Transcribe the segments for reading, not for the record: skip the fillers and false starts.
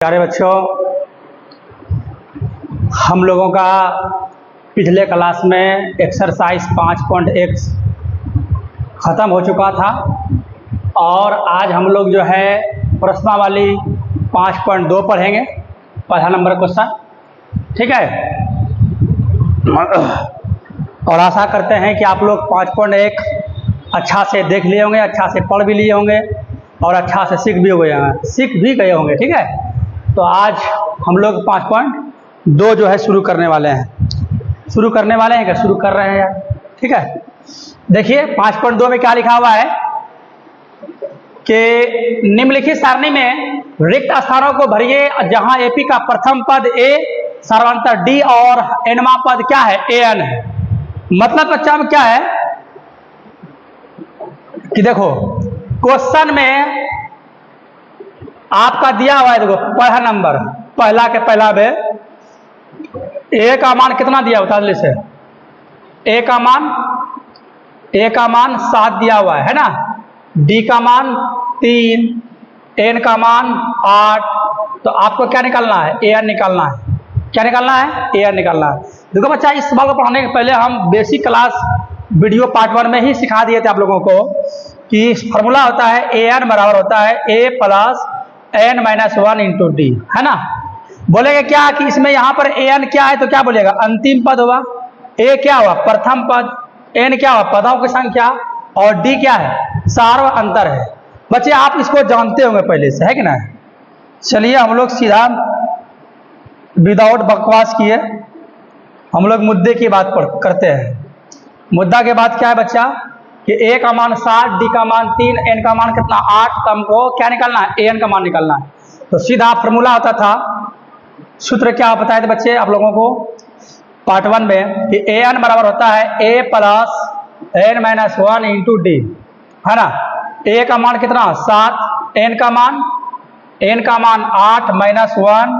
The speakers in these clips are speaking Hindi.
प्यारे बच्चों, हम लोगों का पिछले क्लास में एक्सरसाइज 5.1 ख़त्म हो चुका था और आज हम लोग जो है प्रश्नावली 5.2 पढ़ेंगे, पहला नंबर क्वेश्चन। ठीक है, और आशा करते हैं कि आप लोग 5.1 अच्छा से देख लिए होंगे, अच्छा से पढ़ भी लिए होंगे और अच्छा से सीख भी गए होंगे। ठीक है, तो आज हम लोग 5.2 जो है शुरू करने वाले हैं। शुरू कर रहे हैं यार। ठीक है, देखिए 5.2 में क्या लिखा हुआ है कि निम्नलिखित सारणी में रिक्त स्थानों को भरिए जहां एपी का प्रथम पद ए, सर्वांतर डी और एनवा पद क्या है, एन है। मतलब बच्चा में क्या है कि देखो क्वेश्चन में आपका दिया हुआ है, देखो पहला नंबर, पहला के पहला में ए का मान कितना दिया होता है, से ए का मान 7 दिया हुआ है ना, डी का मान 3, एन का मान 8। तो आपको क्या निकालना है, एन निकालना है। क्या निकालना है, एन निकालना है। देखो बच्चा, इस सवाल को पढ़ने के पहले हम बेसिक क्लास वीडियो पार्ट 1 में ही सिखा दिए थे आप लोगों को कि फॉर्मूला होता है एन बराबर होता है A plus N minus 1 into D, है ना। बोलेगा क्या कि इसमें यहाँ पर एन क्या है, तो क्या बोलेगा, अंतिम पद हुआ। ए क्या हुआ, प्रथम पद। एन क्या हुआ, पदों की संख्या। और डी क्या है, सार्व अंतर है। बच्चे आप इसको जानते होंगे पहले से, है कि ना। चलिए हम लोग सीधा विदाउट बकवास किए हम लोग मुद्दे की बात करते हैं। मुद्दा के बाद क्या है बच्चा कि ए का मान 7, डी का मान 3, एन का मान कितना 8। तो हमको क्या निकालना है, एन का मान निकालना है। तो सीधा फॉर्मूला होता था, सूत्र क्या बताए थे बच्चे आप लोगों को पार्ट 1 में कि एन बराबर होता है A plus N minus 1 into D, है ना। ए का मान कितना 7, एन का मान 8 माइनस 1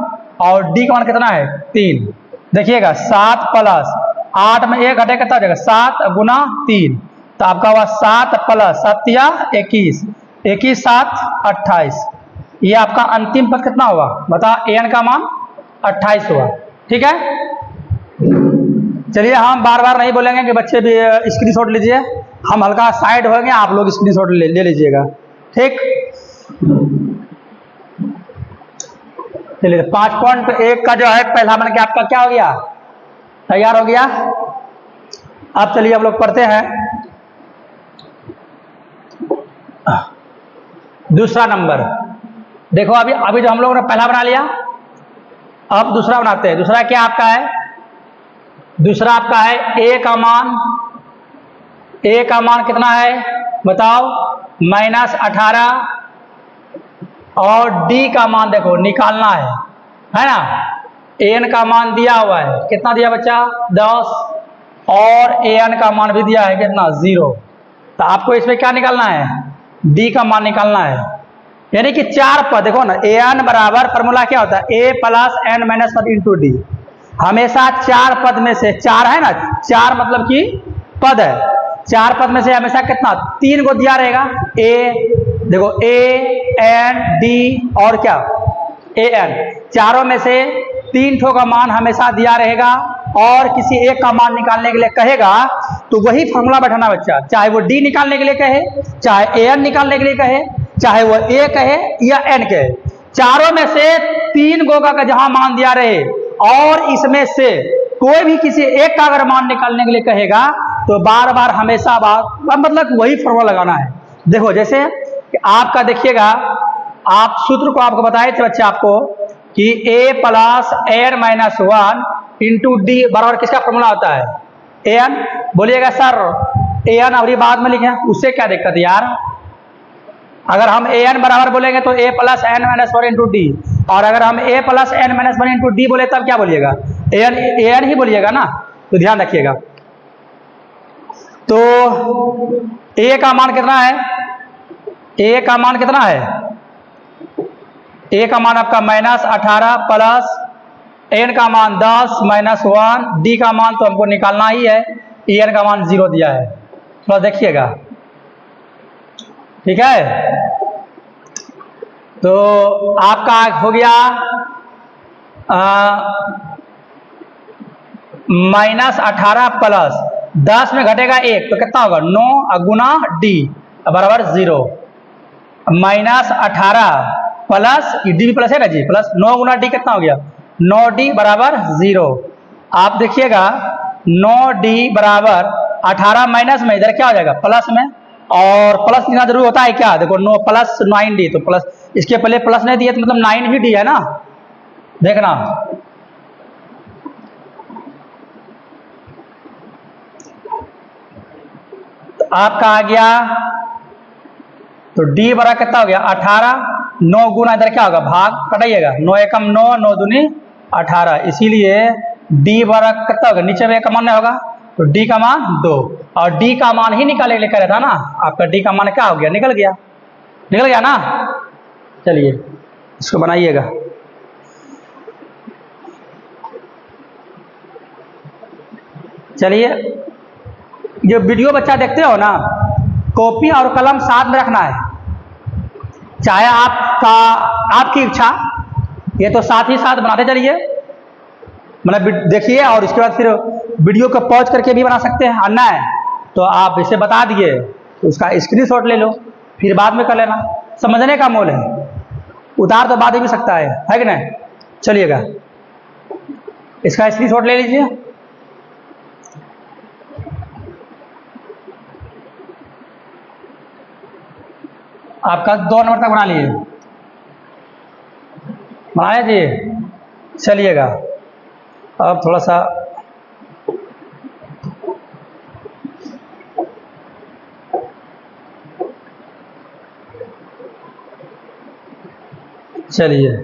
और डी का मान कितना है 3। देखिएगा 7 प्लस 8 में 1 घटे कितना हो जाएगा, 7 गुना 3। तो आपका हुआ 7 प्लस 7 या 21, 21 7 28। ये आपका अंतिम पद कितना हुआ, बता। एन का मान 28 हुआ। ठीक है, चलिए हम बार बार नहीं बोलेंगे कि बच्चे भी स्क्रीनशॉट लीजिए, हम हल्का साइड होंगे, आप लोग स्क्रीनशॉट ले लीजिएगा। ठीक, चलिए 5.1 का जो है पहला मन के आपका क्या हो गया, तैयार हो गया। अब चलिए हम लोग पढ़ते हैं दूसरा नंबर। देखो अभी जो हम लोगों ने पहला बना लिया, अब दूसरा बनाते हैं। दूसरा क्या आपका है, दूसरा आपका है ए का मान कितना है बताओ, -18 और डी का मान देखो निकालना है ना। एन का मान दिया हुआ है, कितना दिया बच्चा 10, और एन का मान भी दिया है कितना 0। तो आपको इसमें क्या निकालना है, डी का मान निकालना है। यानी कि 4 पद, देखो ना एन बराबर फॉर्मूला क्या होता है A plus N minus 1 into D. हमेशा 4 पद में से 4 है ना, 4 मतलब कि पद है, 4 पद में से हमेशा कितना 3 को दिया रहेगा। ए देखो ए एन डी और क्या ए एन, चारों में से 3 ठो का मान हमेशा दिया रहेगा और किसी एक का मान निकालने के लिए कहेगा तो वही फॉर्मूला बैठाना बच्चा, चाहे वो डी निकालने के लिए कहे, चाहे एन निकालने के लिए कहे, चाहे वो ए कहे या एन कहे। चारों में से 3 गो का जहां मान दिया रहे और इसमें से कोई भी किसी एक का अगर मान निकालने के लिए कहेगा तो बार बार हमेशा मतलब वही फॉर्मूला लगाना है। देखो जैसे कि आपका देखिएगा, आप सूत्र को आपको बताए थे बच्चे आपको कि A plus N minus 1 into D बराबर किसका फॉर्मूला होता है, एन। बोलिएगा सर एन अभी बाद में लिखे, उससे क्या दिक्कत यार। अगर हम एन बराबर बोलेंगे तो A plus N minus 1 into D, और अगर हम A plus N minus 1 into D बोले तब क्या बोलिएगा, एन ही बोलिएगा ना। तो ध्यान रखिएगा, तो ए का मान कितना है, ए का मान कितना है, ए का मान आपका -18 प्लस एन का मान 10 माइनस 1, डी का मान तो हमको निकालना ही है, एन का मान 0 दिया है। थोड़ा देखिएगा, ठीक है। तो आपका हो गया -18 प्लस 10 में घटेगा 1 तो कितना होगा 9 गुना डी बराबर 0। -18 प्लस डी भी प्लस है ना जी, प्लस 9 गुना डी कितना हो गया 9d बराबर 0। आप देखिएगा 9d बराबर 18 माइनस में इधर क्या हो जाएगा प्लस में, और प्लस लिखना जरूरी होता है क्या, देखो 9 प्लस 9d तो प्लस, इसके पहले प्लस नहीं दिया तो मतलब 9 ही डी है ना, देखना। तो आपका आ गया तो d बराबर कितना हो गया 18, 9 गुना इधर क्या होगा भाग, कटाइएगा 9 एकम 9, 9 दूनी 18, इसीलिए d बराबर कितना होगा, नीचे में एक का मान नहीं होगा तो d का मान 2, और d का मान ही निकाले लेकर रहा था ना, आपका d का मान क्या हो गया, निकल गया ना। चलिए इसको बनाइएगा। चलिए जो वीडियो बच्चा देखते हो ना, कॉपी और कलम साथ में रखना है, चाहे आपकी इच्छा, ये तो साथ ही साथ बनाते चलिए, मतलब देखिए और इसके बाद फिर वीडियो को पॉज करके भी बना सकते हैं, आना है तो आप इसे बता दिए तो उसका स्क्रीनशॉट ले लो, फिर बाद में कर लेना, समझने का मोल है, उतार तो बाद में भी सकता है कि नहीं। चलिएगा इसका स्क्रीनशॉट ले लीजिए। आपका 2 नंबर तक बना लिए, बनाए जी। चलिएगा अब थोड़ा सा चलिए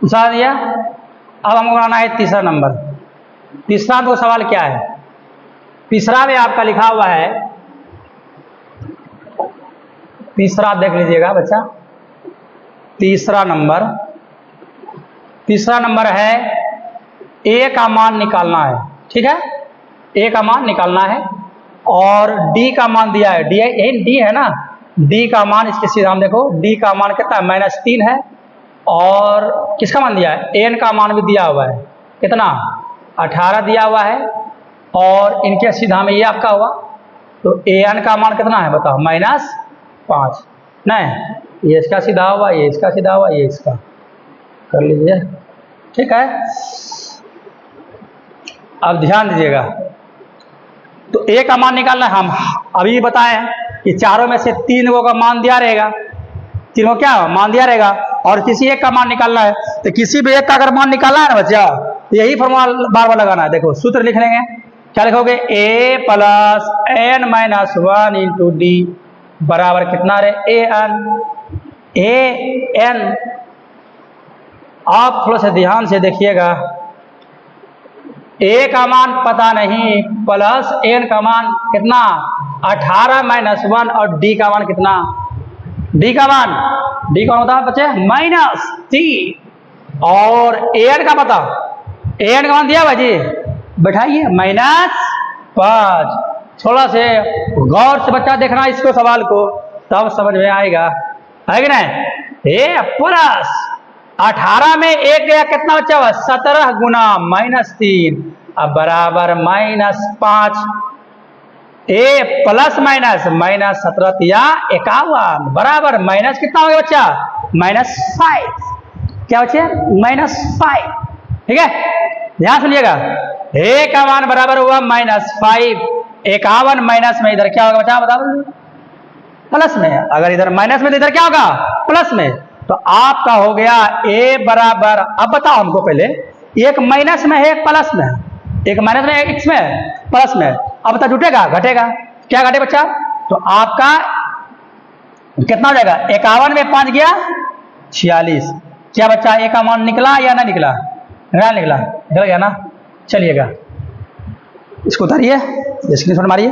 पूछा दिया। अब हमको बनाना है तीसरा नंबर। तीसरा तो सवाल क्या है, तीसरा में आपका लिखा हुआ है, तीसरा देख लीजिएगा बच्चा, तीसरा नंबर है ए का मान निकालना है, ठीक है, ए का मान निकालना है और डी का मान दिया है, डी है ना, डी का मान इसके सीधा हम देखो, डी का मान कितना है -3 है, और किसका मान दिया है एन का मान भी दिया हुआ है, कितना 18 दिया हुआ है, और इनके सीधा में ये आपका हुआ तो ए एन का मान कितना है बताओ -5, नहीं ये इसका सीधा हुआ, ये इसका सीधा हुआ, ये इसका कर लीजिए, ठीक है। अब ध्यान दीजिएगा, तो ए का मान निकालना है, हम अभी बताए कि चारों में से 3 का मान दिया रहेगा, तीनों क्या मान दिया रहेगा, और किसी एक का मान निकालना है, तो किसी भी एक का अगर मान निकालना है ना बच्चा, यही फॉर्मूला बार बार लगाना है। देखो सूत्र लिख लेंगे, क्या लिखोगे A plus N minus 1 into D बराबर कितना रहे ए एन। आप थोड़ा सा ध्यान से देखिएगा, ए का मान पता नहीं प्लस एन का मान कितना 18 माइनस 1, और डी का मान कितना, डी का मान होता है बच्चे -3, और एन का पता, एन का मान दिया भाई जी, बैठाइए -5। थोड़ा से गौर से बच्चा देखना इसको सवाल को, तब समझ में आएगा, है कि नहीं। ए प्लस 18 में एक गया कितना बच्चा हुआ 17 गुना -3 अब बराबर -5, ए प्लस माइनस 17 या 51 बराबर माइनस कितना हो गया बच्चा -5, क्या बच्चे -5, ठीक है। ध्यान सुनिएगा, ए का मान बराबर हुआ -5, 51 माइनस में इधर क्या होगा बच्चा बता दो प्लस में, अगर इधर माइनस में तो इधर क्या होगा प्लस में, तो आपका हो गया ए बराबर, अब बताओ हमको पहले, एक माइनस में है एक प्लस में, एक माइनस में एक में प्लस में, अब बता जुटेगा घटेगा, क्या घटे बच्चा, तो आपका कितना हो जाएगा 51 में 5 गया 46, क्या बच्चा ए का मान निकला या ना निकला, निकल गया ना। चलिएगा इसको उतारिए, स्क्रीनशॉट मारिए।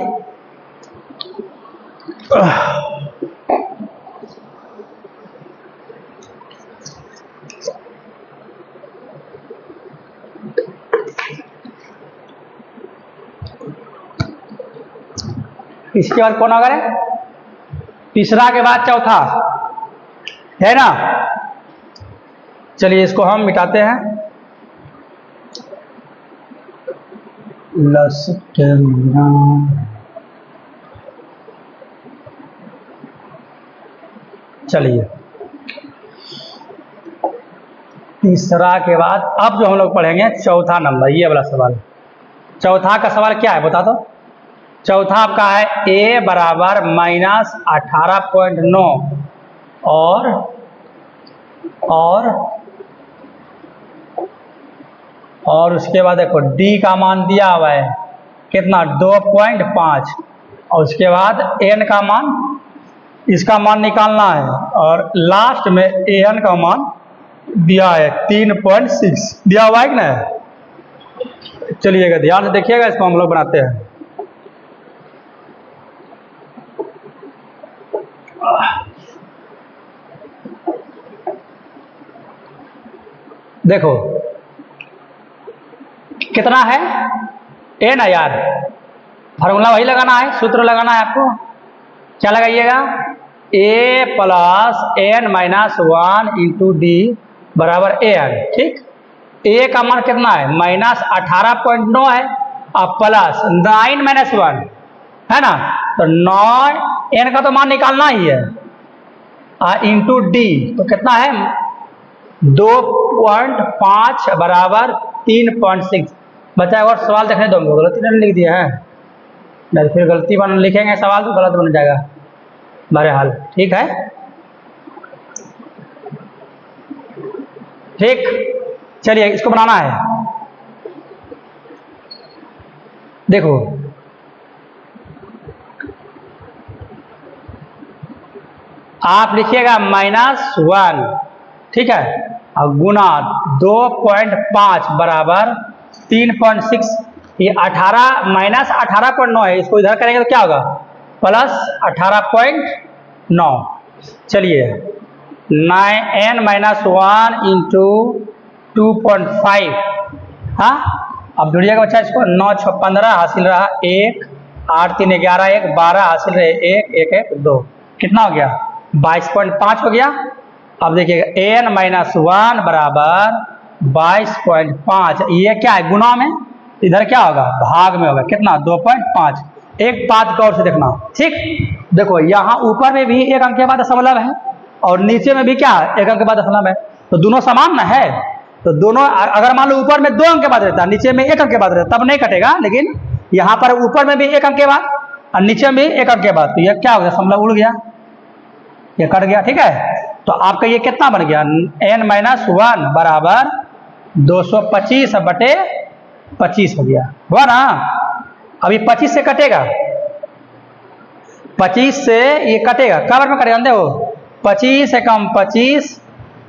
इसके बाद कौन होगा रे? तीसरा के बाद चौथा है ना। चलिए इसको हम मिटाते हैं। चलिए तीसरा के बाद अब जो हम लोग पढ़ेंगे चौथा नंबर, ये वाला सवाल। चौथा का सवाल क्या है बता दो। चौथा आपका है a बराबर -18.9 और उसके बाद देखो d का मान दिया हुआ है कितना 2.5 और उसके बाद n का मान, इसका मान निकालना है और लास्ट में an का मान दिया है 3.6 दिया हुआ है कि ना। चलिएगा ध्यान से देखिएगा, इसको हम लोग बनाते हैं। देखो कितना है ए ना यार, फार्मूला वही लगाना है, सूत्र लगाना है आपको। क्या लगाइएगा? a plus n minus 1 into D बराबर ए एन। ठीक, a का मान कितना है -18.9 है और प्लस 9 माइनस 1 है ना, तो 9 n का तो मान निकालना ही है इंटू डी तो कितना है 2.5 बराबर 3.6। बच्चा और सवाल देखने दो, गलती नहीं लिख दिया है, नहीं फिर गलती बन लिखेंगे सवाल तो गलत बन जाएगा बहरहाल। ठीक है, ठीक। चलिए इसको बनाना है। देखो आप लिखिएगा -1, ठीक है, और गुना 2.5 बराबर 3.6। ये 18 माइनस 18.9 है, इसको इधर करेंगे तो क्या होगा प्लस 18.9। चलिए 9n माइनस 1 इंटू 2.5। हाँ अब जुड़िएगा बच्चा इसको। 9 6 15 हासिल रहा 1, 8 3 11 1 12 हासिल रहे 1 1 1 2, कितना हो गया 22.5 हो गया। अब देखिएगा n माइनस 1 बराबर 22.5, ये क्या है गुना में, इधर क्या होगा भाग में होगा, कितना 2.5। एक बात गौर से देखना, ठीक। देखो यहाँ ऊपर में भी एक अंक के बाद दशमलव है और नीचे में भी क्या है एक अंक के बाद दशमलव है, तो दोनों समान ना है। तो दोनों अगर मान लो ऊपर में 2 अंक के बाद रहता, नीचे में 1 अंक के बाद रहता, तब नहीं कटेगा। लेकिन यहाँ पर ऊपर में भी 1 अंक के बाद और नीचे में भी 1 अंक के बाद, तो ये क्या हो गया दशमलव उड़ गया, ये कट गया। ठीक है, तो आपका ये कितना बन गया n माइनस 1 बराबर 225 बटे 25 हो गया, हुआ ना। अभी 25 से कटेगा, 25 से ये कटेगा, कबर में कटेगा देखो 25 से कम 25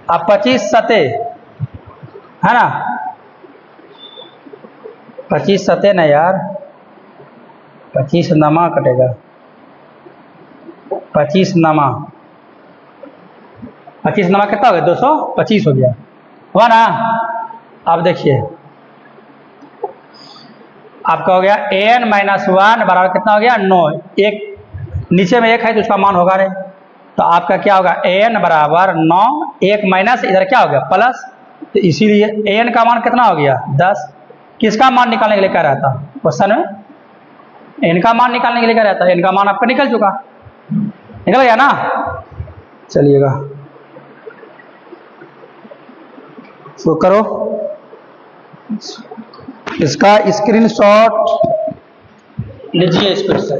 अब 25 सते है ना, 25 सते ना यार, 25 नमा कटेगा, 25 नमा, 25 नमा कितना हो गया 225 हो गया, हुआ ना। अब देखिए आपका हो गया n माइनस 1 बराबर कितना हो गया 9, एक नीचे में 1 है तो उसका मान होगा नहीं, तो आपका क्या होगा n बराबर 9, 1 माइनस इधर क्या हो गया प्लस, तो इसीलिए n का मान कितना हो गया 10। किसका मान निकालने के लिए कह रहा था क्वेश्चन में, n का मान निकालने के लिए कह रहा था, n का मान आपका निकल चुका, निकल गया ना। चलिएगा इसको करो, इसका स्क्रीनशॉट लीजिए स्पीड से।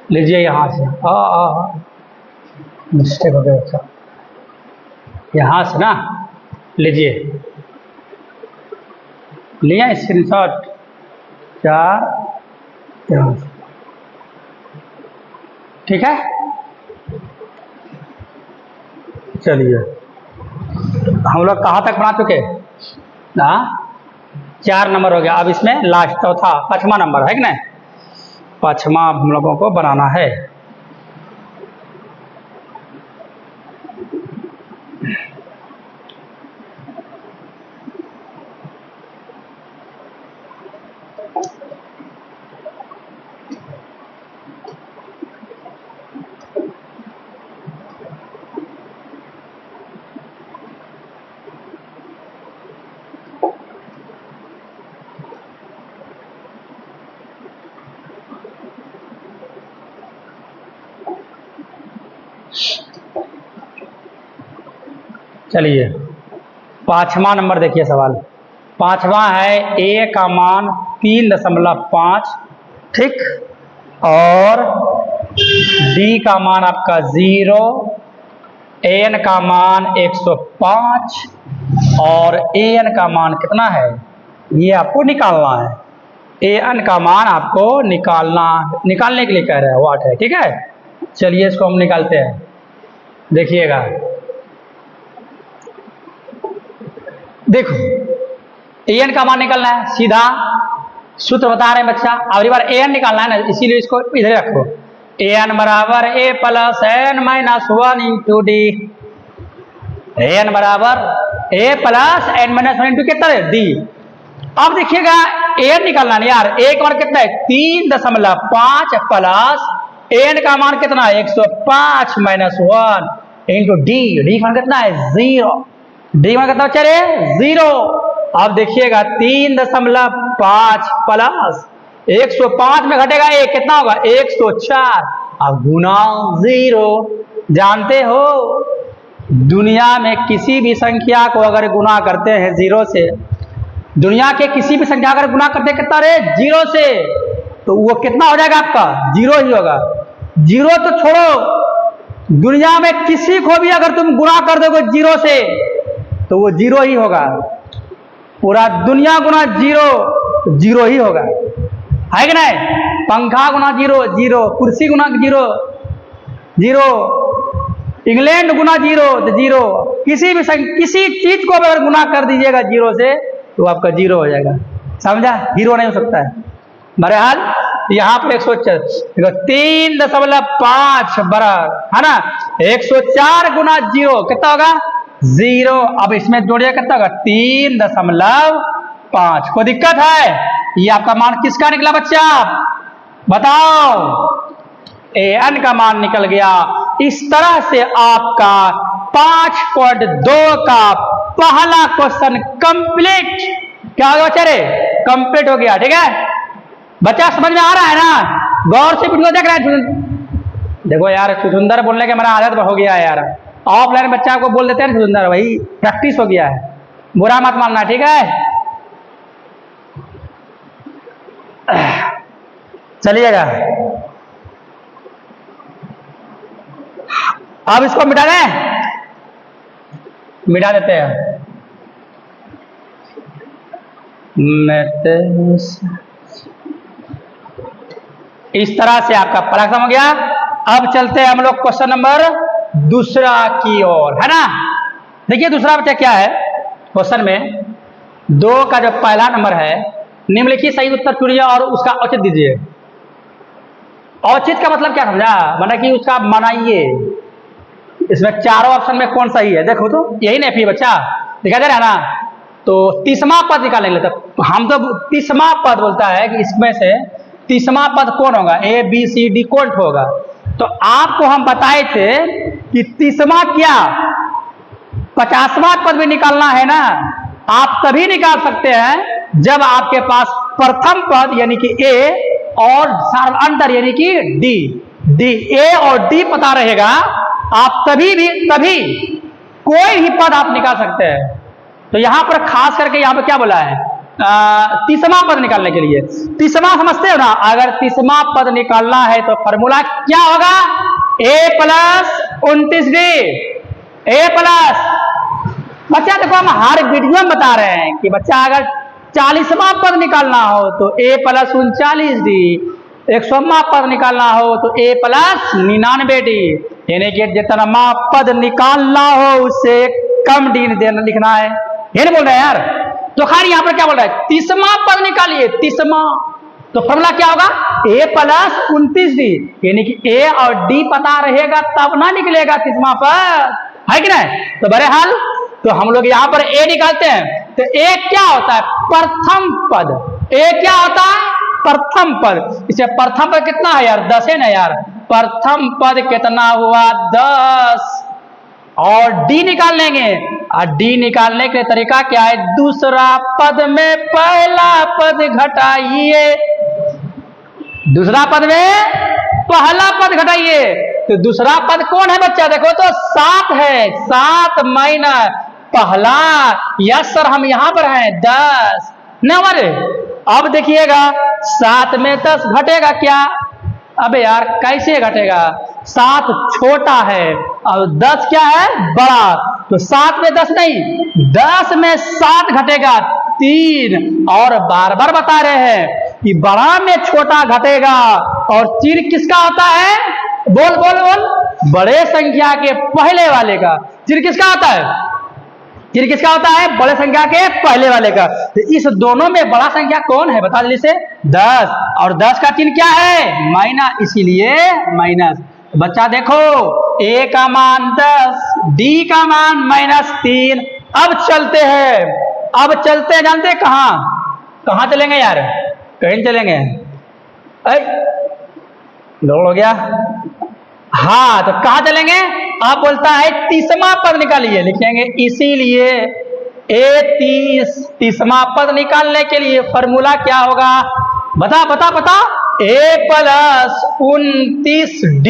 लीजिए यहाँ से, मिस्टेक हो गया बच्चा, यहाँ से ना लीजिए, लिया स्क्रीनशॉट 4 यहाँ से, ठीक है। चलिए हम लोग कहाँ तक बना चुके? 4 नंबर हो गया। अब इसमें लास्ट चौथा 5वां नंबर है कि नहीं, 5वां हम लोगों को बनाना है। चलिए 5वां नंबर देखिए सवाल। 5वां है a का मान 3.5, ठीक, और d का मान आपका 0, an का मान 105 और an का मान कितना है ये आपको निकालना है। an का मान आपको निकालने के लिए कह रहे हैं, वाट है, ठीक है। चलिए इसको हम निकालते हैं, देखिएगा। देखो an का मान निकालना है, सीधा सूत्र बता रहे हैं बच्चा। अगली बार an निकालना है ना, इसीलिए इसको इधर रखो। an बराबर a plus n minus 1 into D. an बराबर a plus n minus 1 into कितना है डी। अब देखिएगा an निकालना है यार, a का मान कितना है 3.5 प्लस n का मान कितना है 105 माइनस 1 इंटू डी। डी का मान कितना है 0, डी में कितना चले 0। अब देखिएगा 3.5 प्लस 105 में घटेगा 1, कितना होगा 104, अब गुना 0। जानते हो दुनिया में किसी भी संख्या को अगर गुना करते हैं 0 से, दुनिया के किसी भी संख्या अगर गुना करते हैं कितना रे 0 से, तो वो कितना हो जाएगा आपका 0 ही होगा। 0 तो छोड़ो, दुनिया में किसी को भी अगर तुम गुना कर दोगे 0 से तो वो 0 ही होगा। पूरा दुनिया गुना 0 ही होगा, है कि नहीं। पंखा गुना 0, कुर्सी गुना 0, इंग्लैंड गुना 0, किसी चीज को अगर गुना कर दीजिएगा 0 से तो आपका 0 हो जाएगा, समझा। 0 नहीं हो सकता है। बहरहाल यहाँ पर 3.5 बराबर है ना 104 गुना 0 कितना होगा 0। अब इसमें जोड़िए कितना होगा 3.5। कोई दिक्कत है? ये आपका मान किसका निकला बच्चा बताओ? an का मान निकल गया। इस तरह से आपका 5.2 का पहला क्वेश्चन कंप्लीट क्या हो गया बच्चा रे? कंप्लीट हो गया, ठीक है बच्चा। समझ में आ रहा है ना? गौर से वीडियो देख रहे हैं। देखो यार सुंदर बोलने के मेरा आदत हो गया है यार, ऑफलाइन बच्चा को बोल देते हैं सुंदर, वही प्रैक्टिस हो गया है, बुरा मत मानना, ठीक है। चलिएगा अब इसको मिटा दें, मिटा देते हैं। इस तरह से आपका पहला खत्म हो गया। अब चलते हैं हम लोग क्वेश्चन नंबर दूसरा की ओर, है ना। देखिए दूसरा बच्चा क्या है, क्वेश्चन में 2 का जो पहला नंबर है, निम्नलिखित सही उत्तर चुनिए और उसका औचित्य दीजिए। औचित्य का मतलब क्या समझा? माना कि उसका बनाइए। इसमें चारों ऑप्शन में कौन सही है देखो तो, यही नहीं फिर बच्चा दिखा दे रहा है ना। तो 30वां पद निकालेंगे, तो हम तो 30वां पद बोलता है कि इसमें से 30वां पद कौन होगा, A B C D कौन होगा। तो आपको हम बताए थे कि 30वां क्या 50वां पद भी निकालना है ना, आप तभी निकाल सकते हैं जब आपके पास प्रथम पद यानी कि A और अंतर यानी कि D, A और D पता रहेगा, आप तभी कोई भी पद आप निकाल सकते हैं। तो यहां पर खास करके यहां पर क्या बोला है, तीसरा पद निकालने के लिए। तीसरा समझते हो ना, अगर तीसरा पद निकालना है तो फॉर्मूला क्या होगा, a plus 29d। a plus, बच्चा देखो हम हर वीडियो में बता रहे हैं कि बच्चा अगर 40वां पद निकालना हो तो a प्लस 39d, 100वां पद निकालना हो तो a प्लस 99d, यानी कि जितना पद निकालना हो उससे कम डी लिखना है, ये नहीं बोल रहे हैं यार। तो खैर यहाँ पर क्या बोल रहा है, तीसरा पद निकालिए, तीसरा, तो फॉर्मूला क्या होगा, a प्लस 29d, यानी कि a और d पता रहेगा तब ना निकलेगा तीसरा पद, है कि नहीं। तो बहरहाल तो हम लोग यहाँ पर a निकालते हैं, तो a क्या होता है, प्रथम पद। a क्या होता है, प्रथम पद। इसे प्रथम पद कितना है यार, 10 है ना यार, प्रथम पद कितना हुआ 10, और d निकाल लेंगे, और d निकालने के तरीका क्या है, दूसरा पद में पहला पद घटाइए, दूसरा पद में पहला पद घटाइए। तो दूसरा पद कौन है बच्चा, देखो तो 7 है, 7 माइनस पहला, यस सर हम यहां पर हैं 10 नंबर। अब देखिएगा 7 में 10 घटेगा क्या, अबे यार कैसे घटेगा, 7 छोटा है और 10 क्या है, बड़ा। तो 7 में 10 नहीं, 10 में 7 घटेगा 3, और बार बार बता रहे हैं कि बड़ा में छोटा घटेगा, और चिन्ह किसका होता है, बोल बोल बोल, बड़े संख्या के पहले वाले का चिन्ह किसका होता है, चिन्ह किसका होता है, बड़े संख्या के पहले वाले का। तो इस दोनों में बड़ा संख्या कौन है बता जल्दी से, 10, और 10 का चिन्ह क्या है, माइनस, इसीलिए माइनस। बच्चा देखो a का मान 10, d का मान -3। अब चलते हैं, अब चलते हैं, जानते हैं कहां चलेंगे यार, कहीं चलेंगे, लोड हो गया, हाँ तो कहां चलेंगे, आप बोलता है तीसरा पद निकालिए, लिखेंगे इसीलिए तीसरा पद निकालने के लिए फॉर्मूला क्या होगा, बता बता बता, a plus 29d,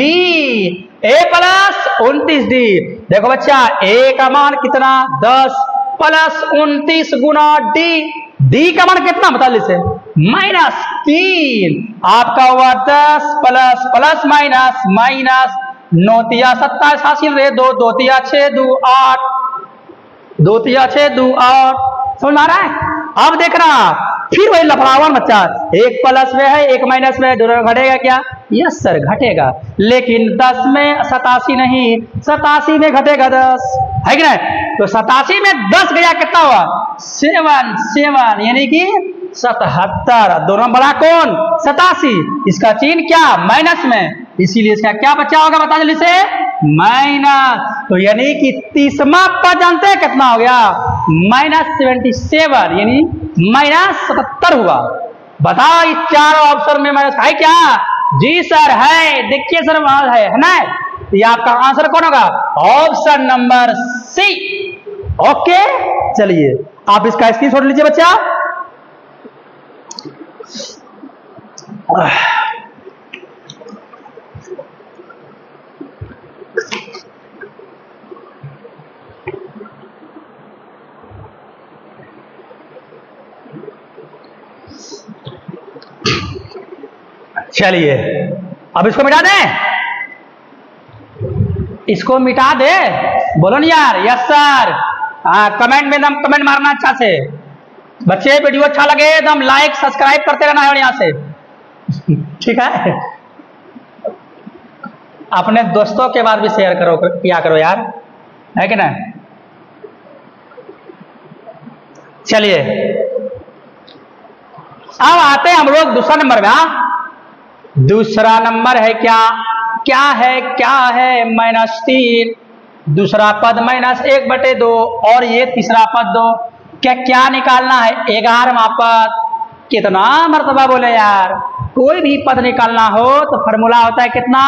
a plus 29d। देखो बच्चा a का मान कितना 10 प्लस 29 गुना d का मान कितना बता लीजिए, -3, आपका हुआ 10 प्लस प्लस माइनस माइनस, 9 तिया 27 हासिल रहे, 2 2 तिया 6 2 8, 2 तिया 6 2 8, समझ आ रहा है। अब देख रहा फिर वही लफड़ावन बच्चा, एक प्लस में है एक माइनस में, दोनों घटेगा क्या, यस सर घटेगा, लेकिन 10 में 87 नहीं, 87 में घटेगा 10, है कि नहीं। तो 87 में 10 गया कितना हुआ, 7 यानी कि 77, दोनों बड़ा कौन 87, इसका चिन्ह क्या माइनस में, इसीलिए इसका क्या बच्चा होगा बता जल्दी से, माइनस। तो यानी कि तीसरा पद जानते हैं कितना हो गया, -77, यानी -77 हुआ। बताओ इस चारों ऑप्शन में माइनस है क्या, जी सर है, देखिए सर है ना, ये आपका आंसर कौन होगा, ऑप्शन नंबर सी। ओके चलिए आप इसका स्क्रीनशॉट लीजिए बच्चा। चलिए अब इसको मिटा दें, इसको मिटा दे, बोलो नहीं यार, यस सर, कमेंट में एकदम कमेंट मारना अच्छा से, बच्चे वीडियो अच्छा लगे एकदम लाइक सब्सक्राइब करते रहना है यहाँ से ठीक है, अपने दोस्तों के बाद भी शेयर करो किया करो यार, है कि ना। चलिए अब आते हैं हम लोग दूसरा नंबर में। दूसरा नंबर है क्या, क्या है -3, दूसरा पद -1/2, और ये तीसरा पद 2, क्या निकालना है, 11वां पद। कितना मर्तबा बोले यार, कोई भी पद निकालना हो तो फॉर्मूला होता है कितना,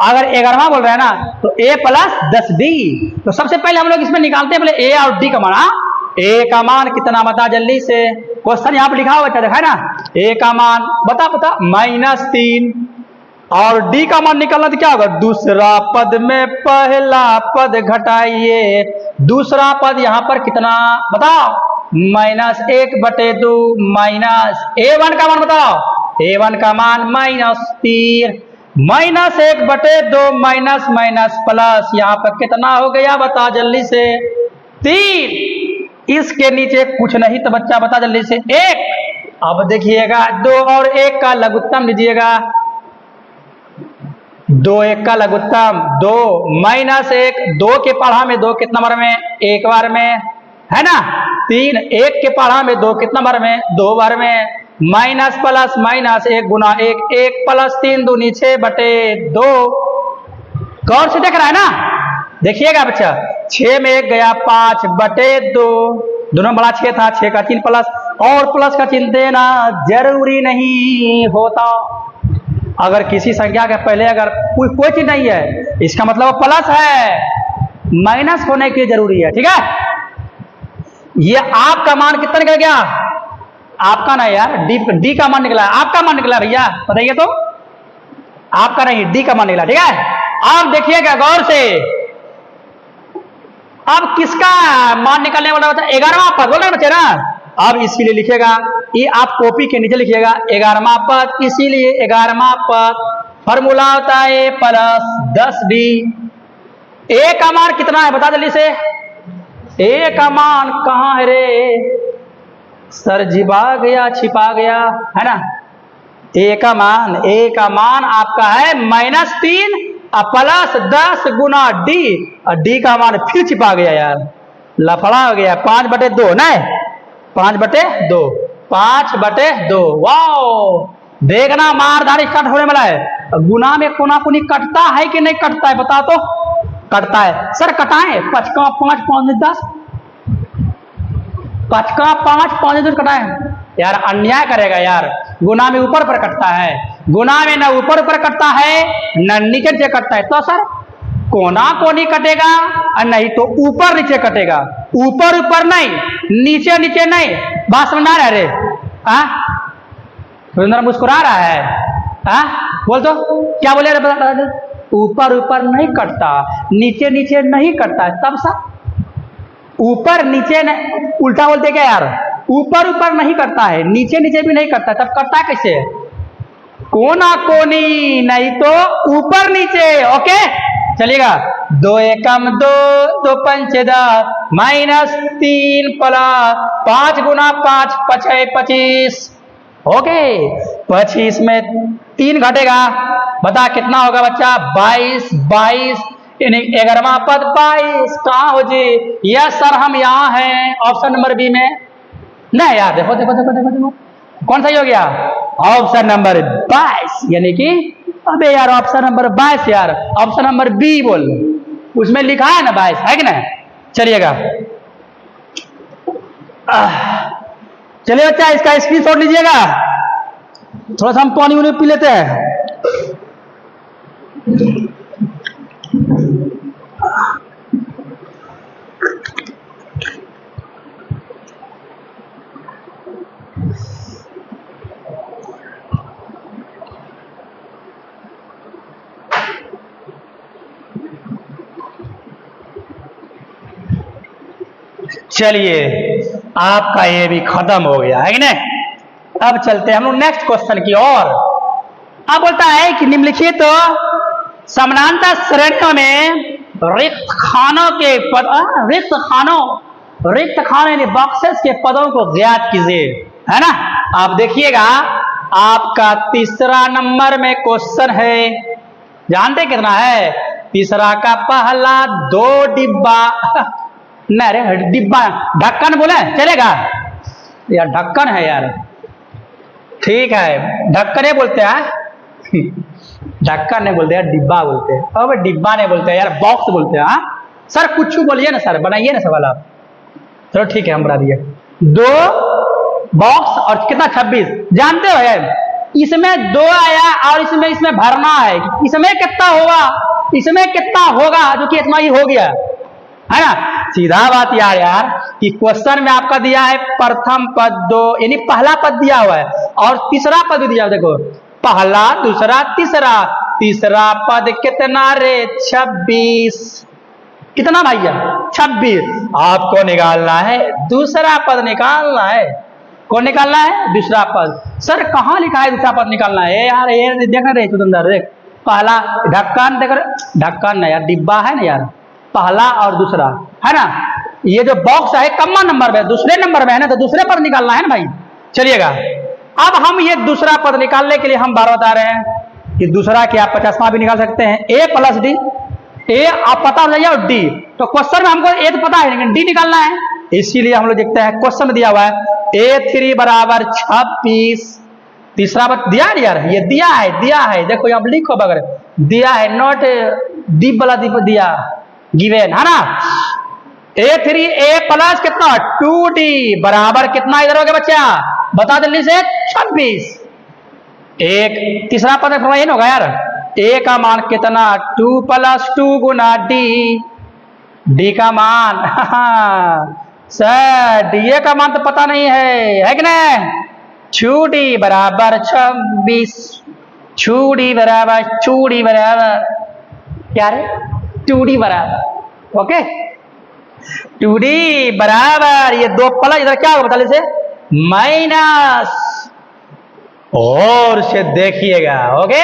अगर 11वां बोल रहे हैं ना तो a प्लस 10d। तो सबसे पहले हम लोग इसमें निकालते हैं बोले a और d का मान। a का मान कितना बता जल्दी से, क्वेश्चन यहाँ पे लिखा हुआ बच्चा देखा है ना, a का मान बता -3, और d का मान निकालना तो क्या होगा, दूसरा पद में पहला पद घटाइए, दूसरा पद यहाँ पर कितना बताओ -1/2 माइनस A1 का मान बताओ, A1 का मान -3, -1/2 माइनस माइनस प्लस, यहाँ पर कितना हो गया बता जल्दी से, 3। इसके नीचे कुछ नहीं तो बच्चा बता जल्दी से, 1। अब देखिएगा 2 और 1 का लघुत्तम लीजिएगा, 2 1 का लघुत्तम 2, -1 2 के पढ़ा में 2 कितना बार में, 1 बार में, है ना। 3 1 के पढ़ा में 2 कितना बार में, 2 बार में, माइनस प्लस माइनस 1 गुना 1, 1 + 3 दूनी 6/2। गौर से देख रहा है ना, देखिएगा बच्चा, 6 में 1 गया 5/2, दोनों बड़ा 6 था, 6 का चिन्ह प्लस, और प्लस का चिन्ह देना जरूरी नहीं होता। अगर किसी संख्या के पहले अगर कोई चीज नहीं है, इसका मतलब वो प्लस है, माइनस होने की जरूरी है, ठीक है। ये आपका मान कितना निकल गया, आपका ना यार, डी का मान निकला, आपका मान निकला भैया, बताइए तो, आपका नहीं, डी का मान निकला, ठीक है। अब देखिएगा गौर से, अब किसका मान निकलने वाला होता है, 11वां पद, बोल रहे बच्चे ना। अब इसीलिए लिखेगा, ये आप कॉपी के नीचे लिखिएगा 11वां पद, इसीलिए 11वां पद फॉर्मूला होता है +10D। ए का मान कितना है बता जल्दी से, ए का मान कहां है रे सर, जिबा गया, छिपा गया, है ना। ए का मान आपका है -3 प्लस 10 गुना डी, और डी का मान फिर छिपा गया यार, लफड़ा हो गया, 5/2 नहीं, 5/2, 5/2। वाओ, देखना मारधाड़ स्टार्ट होने वाला है। गुना में कोना कोनी कटता है कि नहीं कटता है बता तो, कटता है सर, कटाएं 5 का 5 5 10, 5 का 5 5 10 कटाएं यार, अन्याय करेगा यार। गुना में ऊपर पर कटता है, गुना में न ऊपर ऊपर कटता है न नीचे नीचे कटता है, तो सर कोना कोनी कटेगा और नहीं तो ऊपर नीचे कटेगा, ऊपर ऊपर नहीं, नीचे नीचे नहीं। बात समझ आ रहा है रे, सुरेंद्र मुस्कुरा रहा है, बोल तो क्या बोले, ऊपर ऊपर नहीं कटता, नीचे नीचे नहीं कटता, तब सा ऊपर नीचे नहीं, उल्टा बोलते क्या यार, ऊपर ऊपर नहीं करता है, नीचे नीचे भी नहीं करता, तब करता है कैसे, कोना कोनी नहीं तो ऊपर नीचे। ओके चलिएगा, 2 एकम 2, 2 पंच 10, -3 प्लस 5 गुना 5 5 25। ओके 25 में 3 घटेगा, बता कितना होगा बच्चा, 22 22, 11वां पद 22। कहाँ हो जी, यस सर हम यहाँ हैं ऑप्शन नंबर बी में। नहीं यार, देखो देखो देखो देखो देखो कौन सही हो गया, ऑप्शन नंबर 22, यानी कि अबे यार ऑप्शन नंबर 22 यार, ऑप्शन नंबर बी बोल, उसमें लिखा है ना 22, है कि ना। चलिएगा, चलिए बच्चा इसका स्क्रीनशॉट लीजिएगा, थोड़ा सा हम पानी उन्हें पी लेते हैं। चलिए आपका ये भी खत्म हो गया है कि नहीं। अब चलते हैं हम लोग नेक्स्ट क्वेश्चन की ओर। अब बोलता है कि निम्नलिखित तो समानांतर श्रेणियों में रिक्त खानों के पद, रिक्त खानों यानी बॉक्सेस के पदों को ज्ञात कीजिए, है ना। आप देखिएगा आपका तीसरा नंबर में क्वेश्चन है, जानते कितना है, तीसरा का पहला 2 डिब्बा, नहीं रे डिब्बा, ढक्कन बोले चलेगा यार, ढक्कन है यार, ठीक है ढक्कन बोलते हैं, ढक्कन नहीं बोलते यार, डिब्बा बोलते हैं। अब डिब्बा नहीं बोलते यार, बॉक्स बोलते हैं। सर कुछ बोलिए ना सर, बनाइए ना सवाल आप। चलो ठीक है हम बना दिए, 2 बॉक्स और कितना 26, जानते हो यार, इसमें 2 आया और इसमें भरना है, इसमें कितना होगा, इसमें कितना होगा, जो कि इतना ही हो गया, है ना। सीधा बात यार कि क्वेश्चन में आपका दिया है प्रथम पद 2, यानी पहला पद दिया हुआ है, और तीसरा पद भी दिया हुआ, देखो पहला दूसरा तीसरा, तीसरा पद कितना रे 26, कितना भैया 26। आपको निकालना है दूसरा पद निकालना है। कौन निकालना है? दूसरा पद। सर कहाँ लिखा है दूसरा पद निकालना है? यार ये देखना रहे चुकंदर देख, पहला ढक्कन देख, ढक्कन ना यार, डिब्बा है ना यार, पहला और दूसरा है ना। ये जो बॉक्स है कम्मा नंबर में, दूसरे नंबर में है ना, तो दूसरे पद निकालना है ना भाई। चलिएगा, अब हम ये दूसरा पद निकालने के लिए हम बार बता रहे हैं कि दूसरा क्या 50वां भी निकाल सकते हैं। ए प्लस डी, ए आप पता हो जाइए और डी, तो क्वेश्चन में हमको ए तो पता है लेकिन डी निकालना है, इसीलिए हम लोग देखते हैं क्वेश्चन में दिया हुआ है A3 बराबर 26। तीसरा बात दिया है यार, ये दिया है देखो यहाँ लिखो बगैर दिया है, नॉट डी वाला दिया गिवेन है ना। A3 A प्लस कितना 2D बराबर कितना इधर हो गया बच्चा, बता जल्दी से 26। एक तीसरा पद ये होगा यार, A का मान कितना 2 + 2 गुना D का मान सर DA का मान तो पता नहीं है कि नहीं। 2D बराबर 26, 2D बराबर क्या रे 2D बराबर ओके, 2D बराबर ये 2 प्लस इधर क्या होगा बता लीजिए माइनस, और से देखिएगा ओके।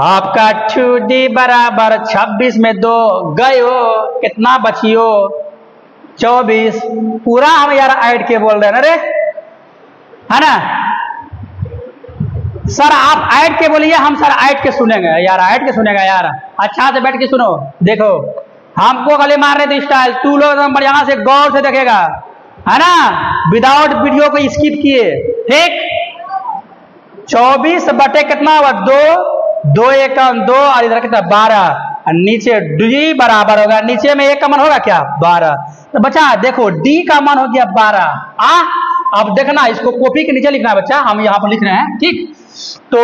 आपका 2D बराबर 26 में 2 गए हो, कितना बचियो 24। पूरा हम यार ऐड के बोल रहे हैं ना रे, है ना। सर आप ऐड के बोलिए, हम सर ऐड के सुनेंगे यार, ऐड के सुनेगा यार, अच्छा से बैठ के सुनो। देखो हमको गले मार रहे थे स्टाइल, तू लोग एकदम बढ़िया से गौर से देखेगा है ना, विदाउट वीडियो को स्किप किए ठीक। 24 बटे कितना हुआ 2, 2 1 2 और इधर कितना 12, और नीचे डी बराबर होगा, नीचे में एक का मान होगा क्या 12। तो बच्चा देखो डी का मान हो गया 12। अब देखना इसको कॉपी के नीचे लिखना है बच्चा, हम यहाँ पर लिख रहे हैं ठीक। तो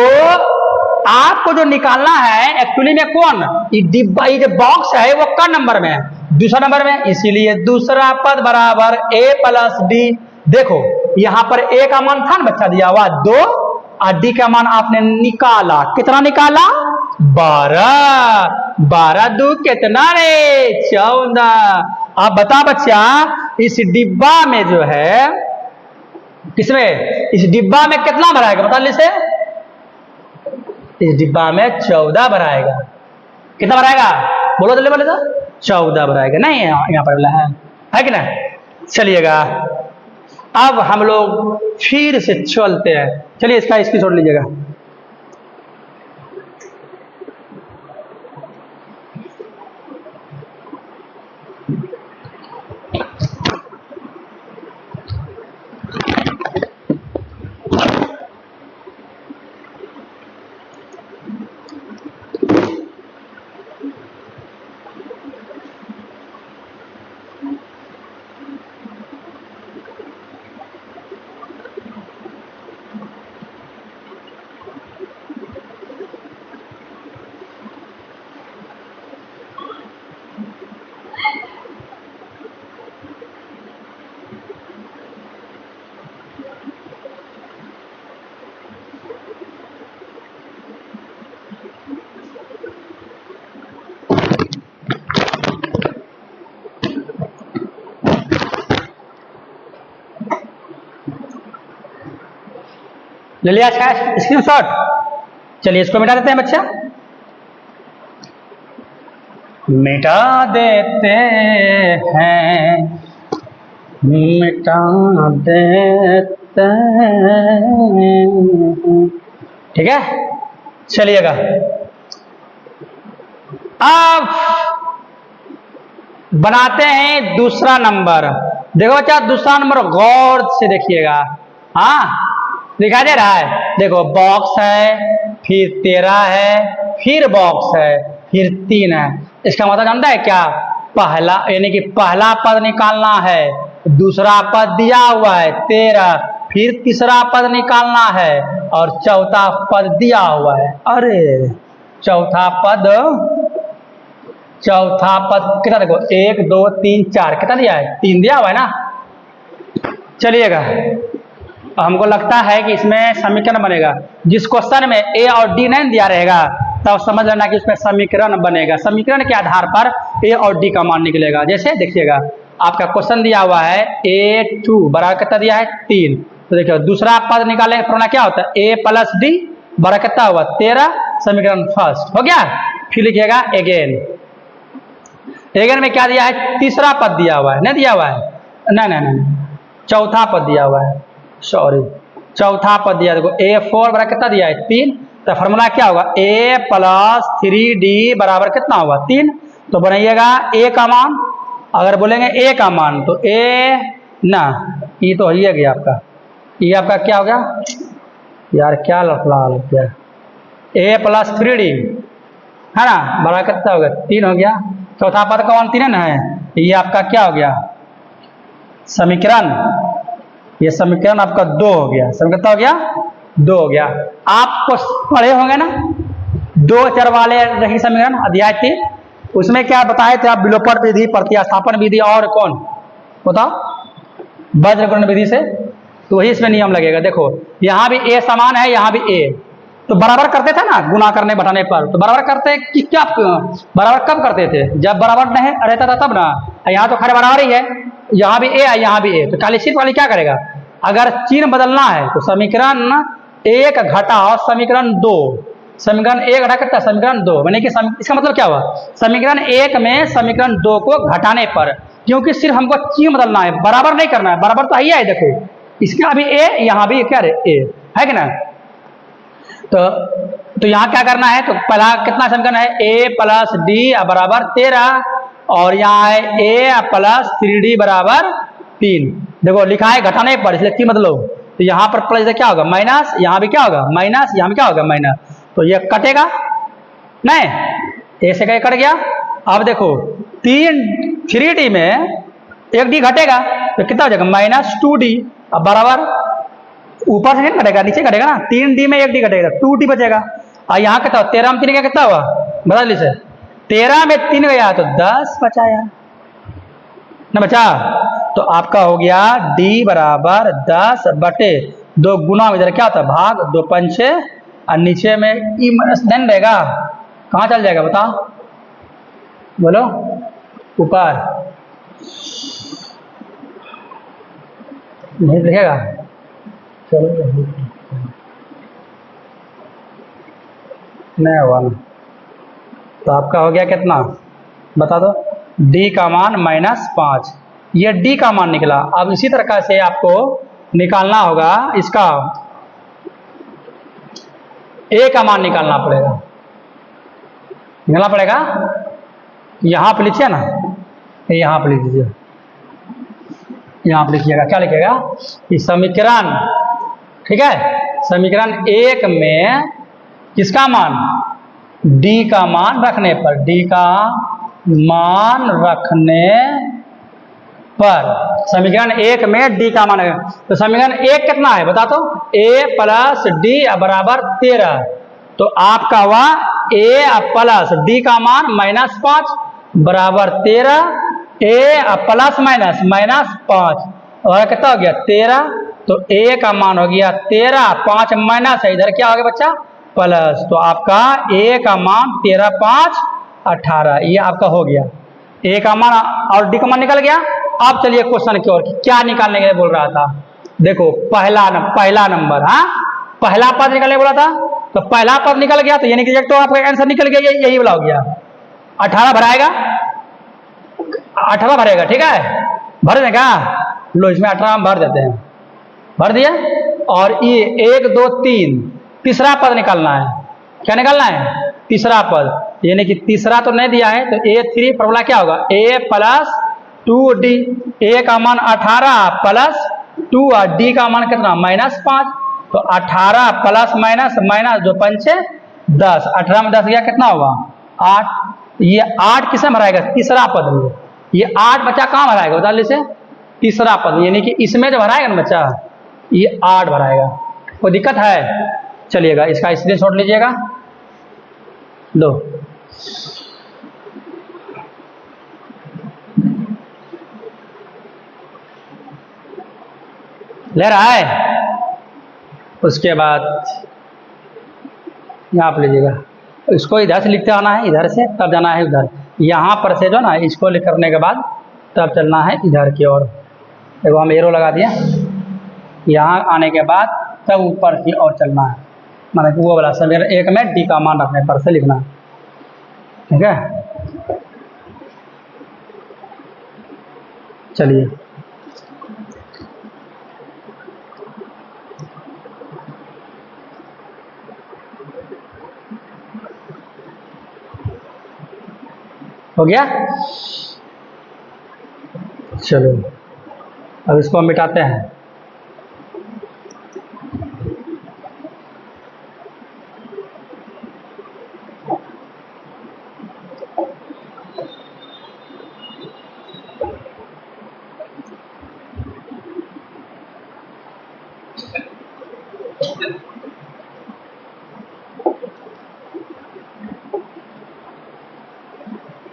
आपको जो निकालना है एक्चुअली में कौन, ये डिब्बा ये जो बॉक्स है वो का नंबर में है, दूसरा नंबर में, इसीलिए दूसरा पद बराबर A प्लस डी। देखो यहाँ पर A का मान था ना बच्चा दिया हुआ 2, और डी का मान आपने निकाला, कितना निकाला 12, 12 2 कितना रे 14। अब बता बच्चा इस डिब्बा में जो है, किसमें इस डिब्बा में कितना भराएगा बता लीजिए, इस डिब्बा में 14 भराएगा। कितना भराएगा बोलो जल्दी बोले तो 14 भराएगा, नहीं यहाँ पर है कि नहीं। चलिएगा अब हम लोग फिर से चलते हैं, चलिए इसका स्क्रीनशॉट लीजिएगा। ले लिया स्क्रीनशॉट, चलिए इसको मिटा देते हैं बच्चा, मिटा देते हैं, मिटा देते हैं ठीक है। चलिएगा अब बनाते हैं दूसरा नंबर। देखो बच्चा दूसरा नंबर गौर से देखिएगा, हाँ दिखाई दे रहा है, देखो बॉक्स है, फिर 13 है, फिर बॉक्स है, फिर 3 है। इसका मतलब जानता है क्या, पहला यानी कि पहला पद निकालना है, दूसरा पद दिया हुआ है 13, फिर तीसरा पद निकालना है और चौथा पद दिया हुआ है। अरे चौथा पद कितना देखो 1 2 3 4 कितना दिया है 3 दिया हुआ है ना। चलिएगा हमको लगता है कि इसमें समीकरण बनेगा, जिस क्वेश्चन में A और D नहीं दिया रहेगा तब समझ लेना कि उसमें समीकरण बनेगा। समीकरण के आधार पर ए और डी का मान निकलेगा। जैसे देखिएगा, आपका क्वेश्चन दिया हुआ है A2 बराबर कितना दिया है 3, तो देखिए दूसरा पद निकाले फॉर्मूला क्या होता है A प्लस डी बराबर कितना हुआ 13, समीकरण फर्स्ट हो गया। फिर लिखिएगा अगेन, अगेन में क्या दिया है तीसरा पद दिया हुआ है, नहीं दिया हुआ है, नहीं चौथा पद दिया हुआ है, सॉरी चौथा पद दिया। देखो A4 बराबर कितना दिया है 3, तो फॉर्मूला क्या होगा A प्लस 3D बराबर कितना होगा 3। तो बनाइएगा A का मान, अगर बोलेंगे A का मान तो A ना, ये तो ही गया आपका, ये आपका क्या हो गया यार, क्या लफड़ा हो गया, A प्लस 3D है ना बराबर कितना हो गया 3 हो गया। चौथा पद का मान 3 है ना, ये आपका क्या हो गया समीकरण, ये समीकरण आपका 2 हो गया। समीकरण कितना हो गया 2 हो गया। आप पढ़े होंगे ना 2 चर वाले रही समीकरण अध्याय 3, उसमें क्या बताए थे आप, विलोपन विधि, प्रतिस्थापन विधि और कौन बताओ वज्रगुणन विधि से, तो वही इसमें नियम लगेगा। देखो यहाँ भी A समान है, यहाँ भी A, तो बराबर करते थे ना गुना करने बढ़ाने पर, तो बराबर करते कि क्या बराबर कब करते थे जब बराबर नहीं रहता था तब ना, यहाँ तो खैर बराबर ही है, यहाँ भी A है यहाँ भी A, तो काली शीट वाली क्या करेगा, अगर चिन्ह बदलना है तो समीकरण 1 घटाओ समीकरण 2, समीकरण 1 घटा करता है समीकरण 2, माने कि इसका मतलब क्या हुआ समीकरण 1 में समीकरण 2 को घटाने पर, क्योंकि सिर्फ हमको चिन्ह बदलना है, बराबर नहीं करना है, बराबर तो है, देखो इसका भी A यहाँ भी क्या A है कि ना। तो यहाँ क्या करना है, तो पहला कितना समीकरण है A प्लस डी बराबर 13, और यहाँ है A प्लस 3D बराबर 3। देखो लिखा है घटाने पर, इसलिए चिन्ह बदलो, तो यहाँ पर प्लस क्या होगा माइनस, यहाँ भी क्या होगा माइनस, यहाँ भी क्या होगा माइनस, तो ये कटेगा नहीं, A से क्या कट गया। अब देखो 3D में 1D घटेगा तो कितना हो जाएगा माइनस 2D, अब बराबर ऊपर से नहीं घटेगा नीचे घटेगा ना, 3D में 1D घटेगा 2D बचेगा। और यहाँ कितना 13 में 3 का कितना हुआ बता लीजिए, 13 में 3 गया तो 10 बचाया ना बचा, तो आपका हो गया D बराबर 10 बटे 2 गुना में इधर क्या होता है भाग, 2 पंचे और नीचे में ई माइनस धन रहेगा, कहाँ चल जाएगा बताओ बोलो ऊपर नहीं लिखेगा, नहीं हुआ ना, तो आपका हो गया कितना बता दो, D का मान -5, ये D का मान निकला। अब इसी तरह से आपको निकालना होगा इसका A का मान निकालना पड़ेगा, यहाँ पे लिखिए ना, यहाँ पे लिख दीजिए, यहाँ पे लिखिएगा क्या लिखिएगा कि समीकरण, ठीक है समीकरण 1 में किसका मान D का मान रखने पर, D का मान रखने पर समीकरण 1 में D का मान है, तो समीकरण 1 कितना है बता तो A प्लस D बराबर 13, तो आपका हुआ A प्लस D का मान -5 बराबर 13, A प्लस -5 और कितना हो गया 13, तो A का मान हो गया 13, 5 माइनस है इधर क्या हो गया बच्चा प्लस, तो आपका A का मान 13 5 18, ये आपका हो गया A का मान और D का मान निकल गया। अब चलिए क्वेश्चन की ओर, क्या निकालने के लिए बोल रहा था, देखो पहला नंबर, हाँ पहला पद निकलने बोला था, तो पहला पद निकल गया, तो यानी कि तो आपका आंसर निकल गया, यही वाला हो गया 18 भराएगा, 18 भरेगा, ठीक है भर देगा, लो इसमें 18 भर देते हैं, भर दिया। और ये 1 2 3 तीसरा पद निकालना है, क्या निकालना है तीसरा पद, यानी कि तीसरा तो नहीं दिया है, तो A3 फॉर्मूला क्या होगा A प्लस 2D, A का मान 18 प्लस 2 और D का मान कितना -5, तो 18 प्लस माइनस 2 पंचे 10, 18 में 10 गया कितना होगा 8, ये 8 किसे भराएगा तीसरा पद में, ये 8 बच्चा कहाँ भराएगा बता लीजिए तीसरा पद, यानी कि इसमें जो भराएगा ना बच्चा ये 8 भराएगा, कोई दिक्कत है चलिएगा इसका स्क्रीनशॉट लीजिएगा, लो ले रहा है। उसके बाद यहाँ आप लीजिएगा इसको इधर से लिखते आना है, इधर से तब जाना है उधर। यहाँ पर से जो ना इसको लिख करने के बाद तब चलना है इधर की ओर। देखो हम एरो लगा दिया, यहाँ आने के बाद तब ऊपर की ओर चलना है, मतलब वो वाला समीकरण 1 में डी का मान रखने पर से लिखना है। ठीक है, चलिए हो गया। चलो अब इसको हम मिटाते हैं।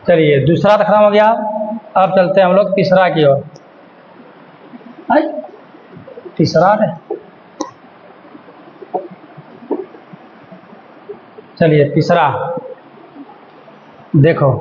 चलिए दूसरा तो खत्म हो गया, अब चलते हैं हम लोग तीसरा की ओर। तीसरा है, चलिए तीसरा देखो,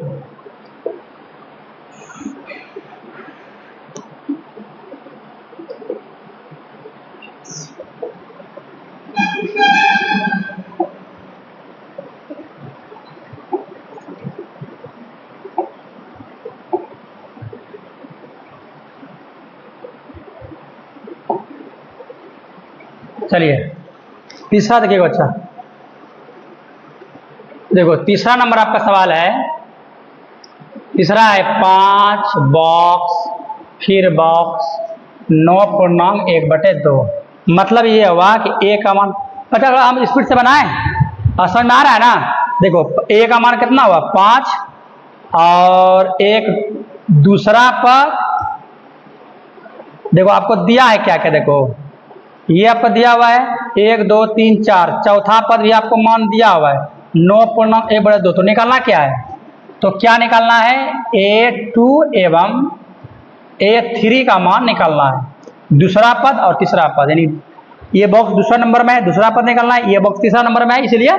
चलिए तीसरा देखिएगा। अच्छा देखो तीसरा नंबर आपका सवाल है, तीसरा है 5 बॉक्स फिर बॉक्स 9.1/2। मतलब ये हुआ कि ए का मान, अच्छा अगर हम स्पीड से बनाएं समझ में आ रहा है ना। देखो ए का मान कितना हुआ 5 और एक दूसरा पद, देखो आपको दिया है क्या क्या, देखो ये आपको दिया हुआ है 1 2 3 4, चौथा पद भी आपको मान दिया हुआ है 9.1/2। तो निकालना क्या है, तो क्या निकालना है A2 एवं A3 का मान निकालना है, दूसरा पद और तीसरा पद। यानी ये बॉक्स दूसरा नंबर में है, दूसरा पद निकालना है, ये बॉक्स तीसरा नंबर में है, इसलिए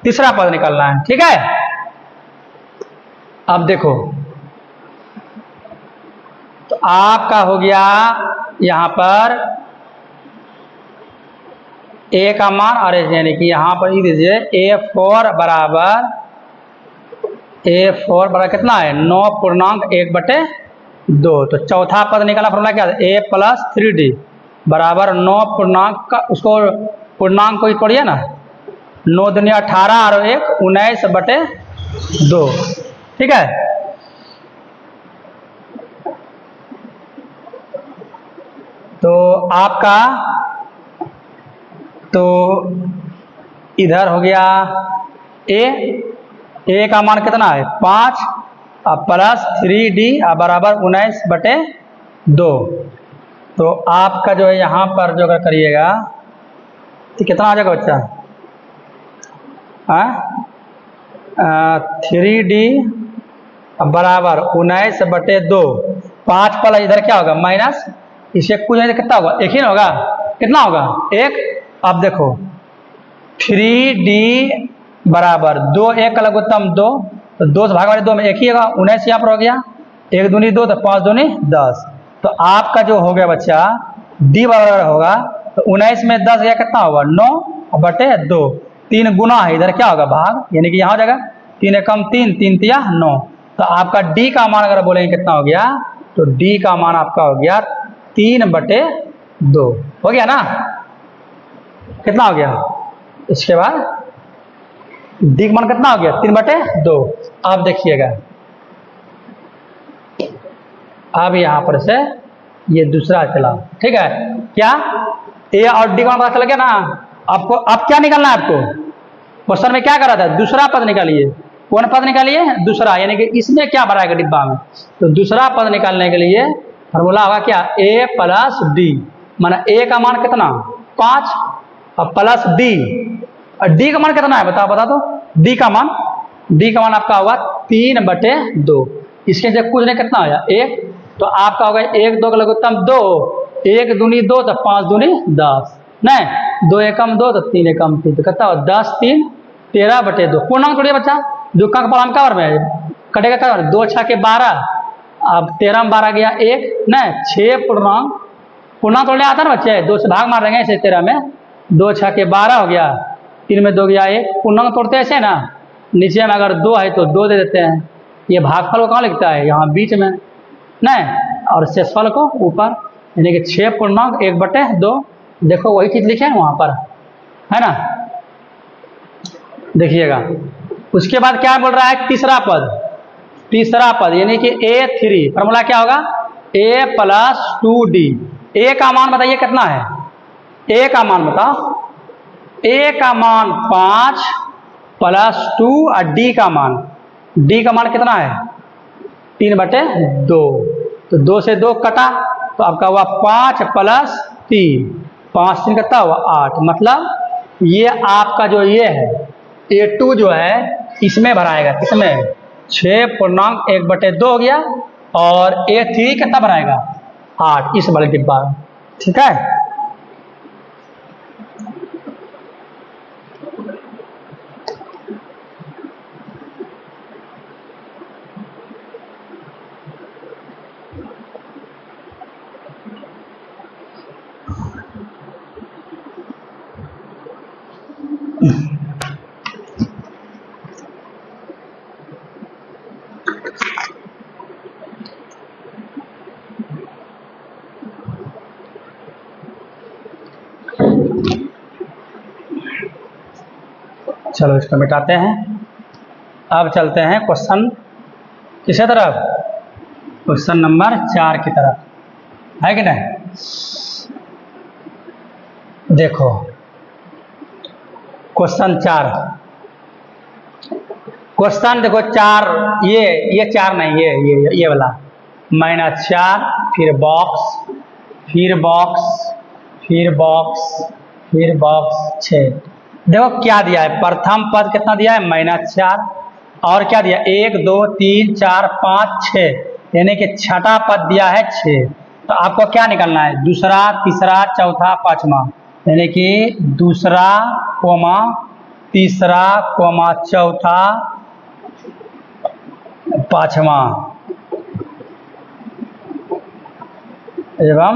तीसरा पद निकालना है। ठीक है, अब देखो तो आपका हो गया यहां पर ए का मान, और यानी कि यहां पर लिख दीजिए A4 बराबर कितना है 9.1/2। तो चौथा पद निकालना फॉर्मूला क्या है A + 3D बराबर 9 उसको पूर्णांक को तोड़िए ना, 9 दूनी 18 और 1 19/2। ठीक है, तो आपका तो इधर हो गया ए का मान कितना है 5 प्लस 3D बराबर 19/2। तो आपका जो है यहाँ पर जो अगर करिएगा तो कितना आ जाएगा बच्चा 3D बराबर 19/2। 5 प्लस इधर क्या होगा माइनस, इसे कुछ नहीं कितना होगा एक ही ना होगा, कितना होगा 1। अब देखो 3D बराबर 2 1 का लघुत्तम 2, तो 2 से भाग वाले 2 में एक ही होगा, 19 यहाँ पर हो गया, 1 दूनी 2 तो 5 दूनी 10। तो आपका जो हो गया बच्चा डी बराबर होगा, तो 19 में 10 गया कितना होगा 9/2, 3 गुना है इधर क्या होगा भाग, यानी कि यहाँ हो जाएगा 3 एकम 3 3 तिया 9। तो आपका डी का मान अगर बोलेंगे कितना हो गया, तो डी का मान आपका हो गया 3/2 हो गया ना, कितना हो गया। इसके बाद डी का मान कितना हो गया 3/2। अब देखिएगा अब यहां पर से ये दूसरा चला, ठीक है, क्या ए और डी का मान पता चल गया ना। आपको अब क्या निकालना है, आपको क्वेश्चन में क्या करा था दूसरा पद निकालिए, कौन पद निकालिए दूसरा, यानी कि इसमें क्या भराएगा डिब्बा में, तो दूसरा पद निकालने के लिए फॉर्मूला होगा क्या ए प्लस डी, माना ए का मान कितना 5 और प्लस डी, और डी का मान कितना है बताओ बता दो, डी का मान आपका होगा 3/2। इसके जब कुछ नहीं कितना होगा 1, तो आपका होगा 1 2 का लघुत्तम 2, 1 दूनी 2 तो 5 दूनी 10, नहीं 2 एकम 2 तो 3 एकम 3, तो कितना होगा 10 3 13/2 पूर्णांक थोड़ी है बच्चा, दो का परिणाम क्या में कटेगा, क्या 2 6 के 12, अब 13 में 12 गया 1 न 6 पूर्णांक, पूर्णांक तोड़ने आता ना बच्चे, 2 से भाग मार देंगे ऐसे 13 में, 2 6 के 12 हो गया, 3 में 2 गया 1, पूर्णांक तोड़ते हैं ऐसे ना, नीचे में अगर 2 है तो 2 दे देते हैं, ये भागफल को कहाँ लिखता है, यहाँ बीच में नहीं, और शेषफल को ऊपर, यानी कि 6 पूर्णांक 1/2, देखो वही चीज लिखे हैं वहां पर, है ना, देखिएगा। उसके बाद क्या बोल रहा है, तीसरा पद यानी कि A3, फॉर्मूला क्या होगा, A + 2D, A का मान बताइए कितना है, A का मान बताओ, A का मान 5 + 2 और D का मान कितना है 3/2, तो 2 से 2 कटा तो आपका हुआ 5 + 3, 5 3 कितना हुआ 8, मतलब ये आपका जो ये है A2 जो है इसमें भराएगा, किसमें 6 पूर्णांक 1/2 हो गया, और A3 कितना भराएगा 8, इस वाले डिब्बा में, ठीक है। चलो इसको मिटाते हैं, अब चलते हैं क्वेश्चन किसे तरफ, क्वेश्चन नंबर 4 की तरफ, है कि नहीं। देखो क्वेश्चन 4, क्वेश्चन देखो 4, ये 4 नहीं, ये वाला -4, फिर बॉक्स, फिर बॉक्स, फिर बॉक्स, फिर बॉक्स 6, देखो क्या दिया है, प्रथम पद कितना दिया है -4, और क्या दिया 1 2 3 4 5 6, यानी कि छठा पद दिया है 6, तो आपको क्या निकालना है, दूसरा तीसरा चौथा पांचवा, यानी कि दूसरा कोमा तीसरा कोमा चौथा पांचवा एवं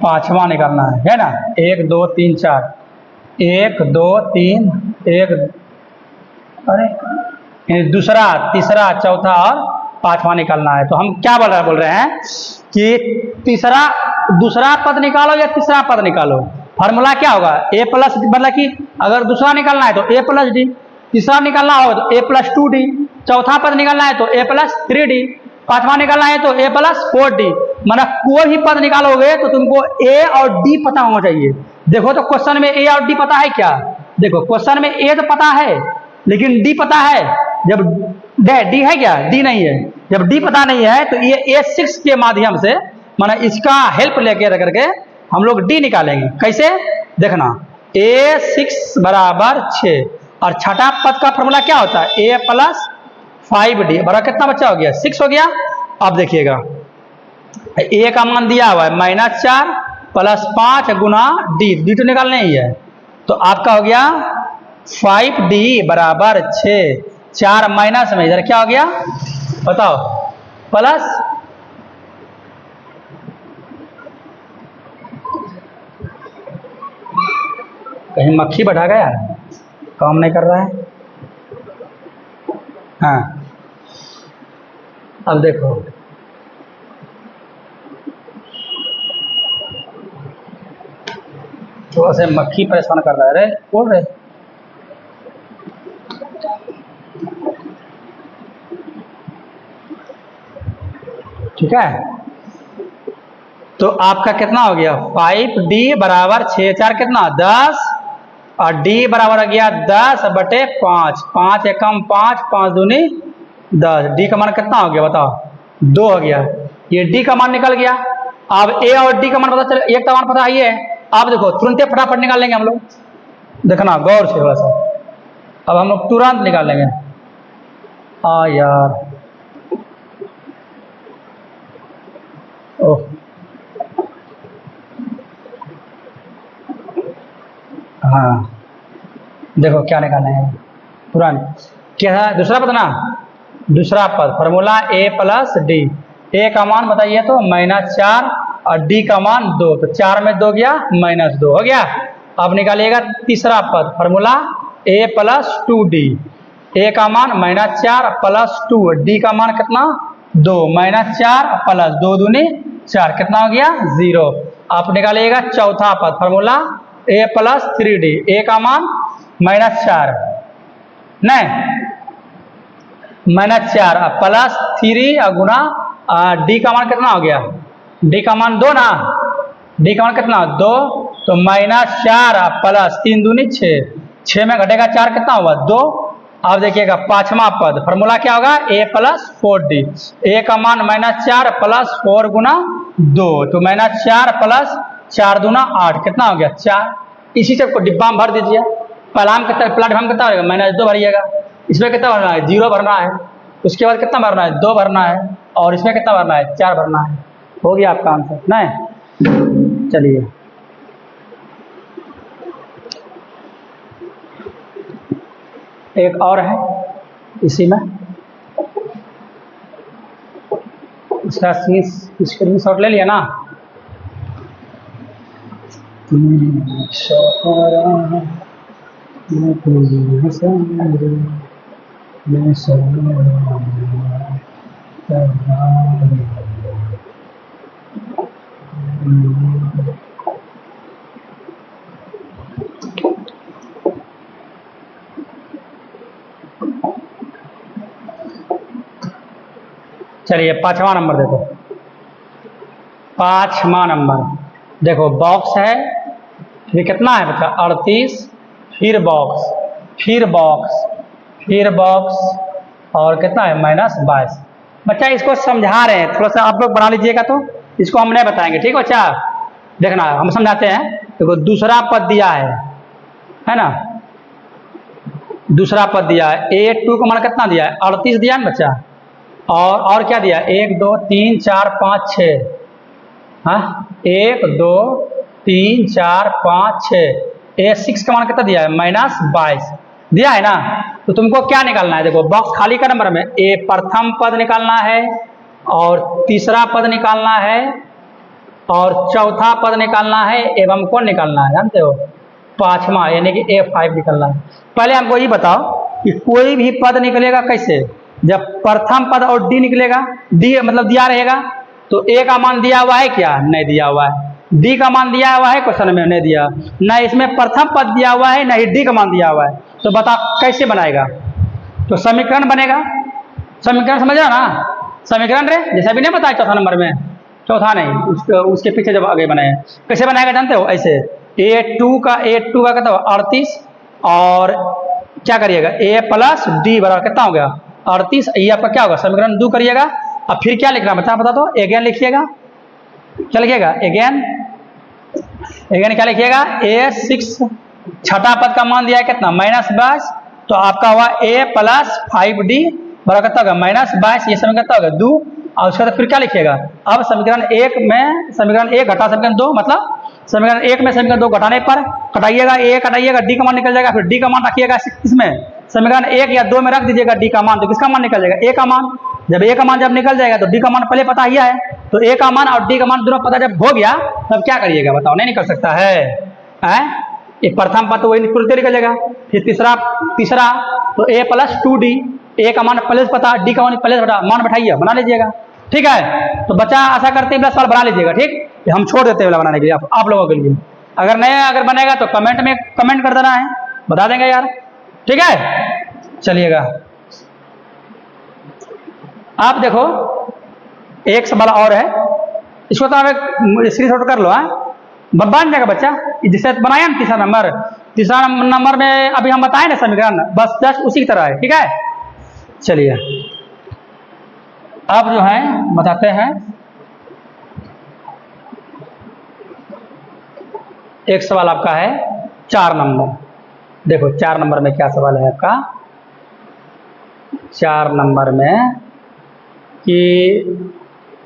पांचवा निकालना है ना, 1 2 3 4, 1 2 3 1, अरे दूसरा तीसरा चौथा और पांचवा निकालना है। तो हम क्या बोल रहे हैं कि तीसरा दूसरा पद निकालो या तीसरा पद निकालो, फार्मूला क्या होगा A प्लस, मतलब कि अगर दूसरा निकालना है तो A + D, तीसरा निकालना होगा तो A + 2D, चौथा पद निकालना है तो A + 3D, पांचवा निकालना है तो A + 4D, मतलब कोई भी पद निकालोगे तो तुमको A और D पता होना चाहिए। देखो तो क्वेश्चन में A और D पता है क्या, देखो क्वेश्चन में A तो पता है लेकिन D पता है, जब D है क्या, D नहीं है, जब D पता नहीं है तो ये A6 के माध्यम से, माना इसका हेल्प लेके रख करके हम लोग D निकालेंगे, कैसे देखना, A6 = 6, और छठा पद का फॉर्मूला क्या होता है A + 5D, बड़ा कितना बच्चा हो गया 6 हो गया। अब देखिएगा A का मान दिया हुआ है -4 + 5 गुना D तो निकालने ही है, तो आपका हो गया 5D = 6, 4 माइनस में इधर क्या हो गया बताओ प्लस, कहीं मक्खी बैठा गया, काम नहीं कर रहा है, हाँ अब देखो थोड़ा सा मक्खी परेशान कर रहा है, रे बोल रहे, ठीक है। तो आपका कितना हो गया 5D = 6, 4 कितना 10, और D बराबर हो गया 10/5, 5 एकम 5, 5 दूनी 10, D का मान कितना हो गया बताओ 2 हो गया, ये D का मान निकल गया। अब A और D का मान पता चल, एक का मान पता है ये, आप देखो तुरंत फटाफट निकाल लेंगे हम लोग, देखना गौर से थोड़ा सा, अब हम लोग तुरंत निकाल लेंगे, हाँ यार ओह हाँ देखो क्या निकालना है तुरंत। क्या है दूसरा पद ना, दूसरा पद formula a plus D. a का मान बताइए तो -4 और d का मान 2, तो 4 में 2 गया -2 हो गया। अब निकालिएगा तीसरा पद formula a plus 2d। a का मान -4 प्लस 2, d का मान कितना 2, -4 प्लस 2 दूनी 4 कितना हो गया 0। आप निकालिएगा चौथा पद formula a plus 3d। a का मान -4 नहीं -4 प्लस 3 गुना डी का मान कितना हो गया, डी का मान 2 ना, डी का मान कितना 2, तो -4 प्लस 3 दूनी 6, 6 में घटेगा 4 कितना होगा 2। अब देखिएगा पांचवा पद फॉर्मूला क्या होगा a प्लस 4d। a का मान -4 प्लस 4 गुना 2, तो -4 प्लस 4 दूना 8 कितना हो गया 4। इसी सब को डिब्बा में भर दीजिए। प्लाटफॉर्म कितना होगा -2 भरिएगा, इसमें कितना भरना है 0 भरना है, उसके बाद कितना भरना है 2 भरना है, और इसमें कितना भरना है 4 भरना है। हो गया आपका आंसर नहीं। चलिए एक और है इसी में, इसका स्क्रीनशॉट ले लिया ना। चलिए पांचवा नंबर देखो, पांचवा नंबर देखो बॉक्स है, ये कितना है बच्चा 38, फिर बॉक्स, फिर बॉक्स, फिर बॉक्स, और कितना है -22। बच्चा इसको समझा रहे हैं, थोड़ा सा आप लोग बना लीजिएगा, तो इसको हम नहीं बताएंगे ठीक है बच्चा। देखना हम समझाते हैं। देखो दूसरा पद दिया है ना, दूसरा पद दिया है a2 का मान कितना दिया है 38 दिया है बच्चा, और क्या दिया 1 2 3 4 5 6, हाँ 1 2 3 4 5 6, a6 का मान कितना दिया है -22 दिया है ना। तो तुमको क्या निकालना है, देखो बॉक्स खाली का नंबर में ए प्रथम पद निकालना है, और तीसरा पद निकालना है, और चौथा पद निकालना है, एवं कौन निकालना है जानते हो पांचवा, यानी कि a5 निकालना है। पहले हमको ये बताओ कि कोई भी पद निकलेगा कैसे, जब प्रथम पद और डी निकलेगा, डी मतलब दिया रहेगा, तो ए का मान दिया हुआ है क्या नहीं दिया हुआ है, डी का मान दिया हुआ है क्वेश्चन में नहीं दिया, न इसमें प्रथम पद दिया हुआ है, न ही डी का मान दिया हुआ है, तो बता कैसे बनाएगा। तो समीकरण बनेगा, समीकरण समझ रहा ना, समीकरण रे जैसा भी नहीं बताया चौथा नंबर में, चौथा नहीं उसके पीछे जब आगे बनाए कैसे बनाएगा जानते हो, ऐसे a2 का कहता हो 38, और क्या करिएगा a प्लस डी बराबर कितना हो गया 38, ये आपका क्या होगा समीकरण 2 करिएगा। अब फिर क्या लिखना बता दो, अगेन लिखिएगा, क्या लिखिएगा अगेन, अगेन क्या लिखिएगा a6 छठा पद का मान दिया है कितना -22, तो आपका हुआ a प्लस 5d बराबर कितना होगा -22, ये समीकरण कितना होगा 2, और उसके बाद फिर क्या लिखिएगा, अब समीकरण 1 में समीकरण 1 घटा समीकरण 2, मतलब समीकरण 1 में समीकरण 2 घटाने पर कटाइएगा a कटाइएगा डी का मान निकल जाएगा, फिर डी का मान रखिएगा इसमें समीकरण 1 या 2 में रख दीजिएगा डी का मान, तो किसका मान निकल जाएगा a का मान। जब a का मान जब निकल जाएगा तो डी का मान पहले पता ही है, तो a का मान और डी का मान दोनों पता जब हो गया तब क्या करिएगा बताओ, नहीं निकल सकता है एक प्रथम पद तो वही निकल जाएगा, फिर तीसरा तो a प्लस 2d, a का मान पहले पता, डी का मान पहले मान बैठाइए बना लीजिएगा ठीक है। तो बच्चा आशा करते हैं सवाल बना लीजिएगा ठीक, हम छोड़ देते हैं बनाने के लिए आप लोगों के लिए, अगर बनेगा तो कमेंट में कमेंट कर देना है, बता देंगे यार ठीक है। चलिएगा आप देखो एक सवाल और है, इसको तो आप स्क्रीनशॉट कर लो, बन जाएगा बच्चा, जिससे बनाया ना तीसरा नंबर में अभी हम बताए ना समीकरण, बस जस्ट उसी की तरह है ठीक है। चलिए अब जो है बताते हैं, एक सवाल आपका है 4 नंबर, देखो 4 नंबर में क्या सवाल है आपका, 4 नंबर में कि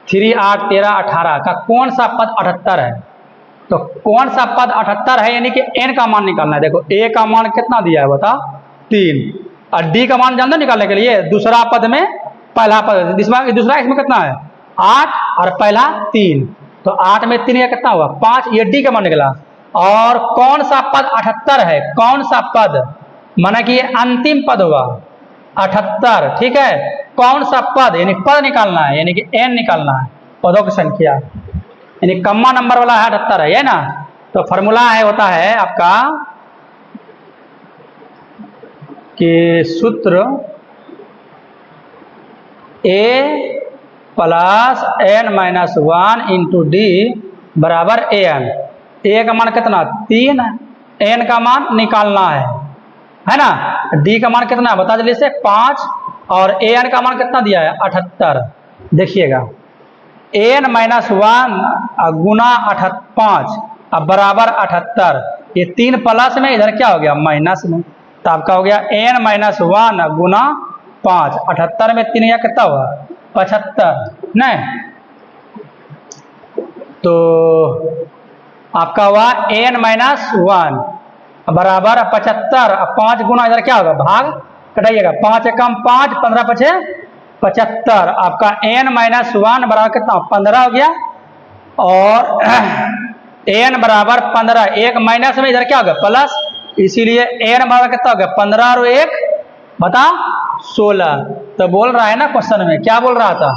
3 8 13 18 का कौन सा पद 78 है, तो कौन सा पद 78 है, यानी कि n का मान निकालना है। देखो a का मान कितना दिया है बता, 3, और d का मान जानते निकालने के लिए, दूसरा पद में पहला पद, दूसरा इसमें कितना है 8 और पहला 3, तो 8 में 3 या कितना हुआ 5, ये d का मान निकला। और कौन सा पद 78 है, कौन सा पद, माना कि ये अंतिम पद हुआ 78, ठीक है। कौन सा पद, यानी पद निकालना है, यानी कि n निकालना है, पदों की संख्या, यानी कम्मा नंबर वाला है 78 है ना। तो फॉर्मूला है होता है आपका कि सूत्र a plus n-1 into D बराबर an। a का मान कितना 3, n का मान निकालना है ना। d का मान कितना बता जल्दी से 5, और an का मान कितना दिया है 78। देखिएगा n-1 गुना 5 अब बराबर 78, ये 3 प्लस में, इधर क्या हो गया माइनस में, तो आपका हो गया n-1 गुना 5, 78 में 3 या कितना हुआ 75 नहीं, तो आपका हुआ n-1 बराबर 75, 5 गुना इधर क्या होगा भाग, कटाइएगा 5 एकम 5, 15 पछे 75, आपका n-1 बराबर कितना 15 हो गया, और n बराबर 15, एक माइनस में इधर क्या होगा प्लस, इसीलिए n बराबर कितना हो गया 15 और 1 बता 16। तो बोल रहा है ना क्वेश्चन में, क्या बोल रहा था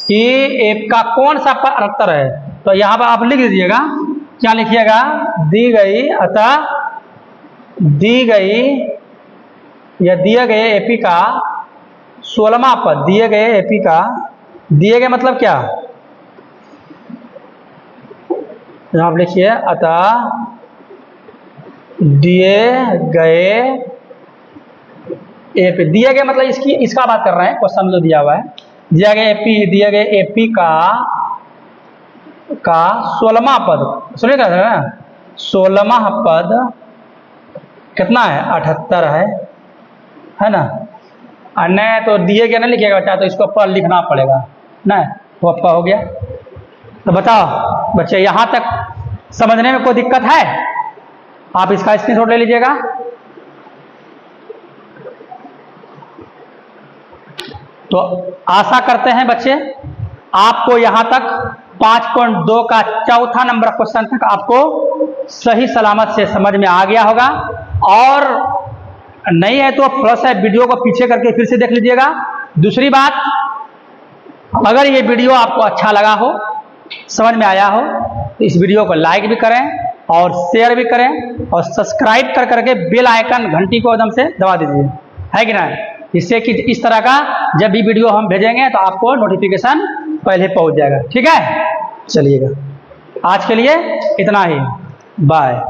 कि एक का कौन सा उत्तर है, तो यहाँ पर आप लिख दीजिएगा, क्या लिखिएगा, दी गई अतः दी गई या दिए गए एपी का 16वां पद, दिए गए एपी का, दिए गए मतलब क्या, यहाँ आप लिखिए अतः दिए गए एपी, दिए गए मतलब इसका बात कर रहे हैं, क्वेश्चन जो दिया हुआ है, दिया गया एपी, दिए गए एपी का 16वां पद, सुनिएगा ना 16वां पद कितना है 78 है ना, और नहीं तो दिए गए नहीं लिखिएगा बच्चा, तो इसको पर लिखना पड़ेगा ना, तो आपका हो गया। तो बताओ बच्चे यहाँ तक समझने में कोई दिक्कत है, आप इसका स्क्रीनशॉट ले लीजिएगा। तो आशा करते हैं बच्चे आपको यहाँ तक 5.2 का चौथा नंबर क्वेश्चन तक आपको सही सलामत से समझ में आ गया होगा, और नहीं है तो थोड़ा सा वीडियो को पीछे करके फिर से देख लीजिएगा। दूसरी बात, अगर ये वीडियो आपको अच्छा लगा हो, समझ में आया हो, तो इस वीडियो को लाइक भी करें और शेयर भी करें, और सब्सक्राइब कर करके बेल आइकन घंटी को एकदम से दबा दीजिए, है कि नहीं, जिससे कि इस तरह का जब भी वीडियो हम भेजेंगे तो आपको नोटिफिकेशन पहले पहुंच जाएगा। ठीक है, चलिएगा आज के लिए इतना ही, बाय।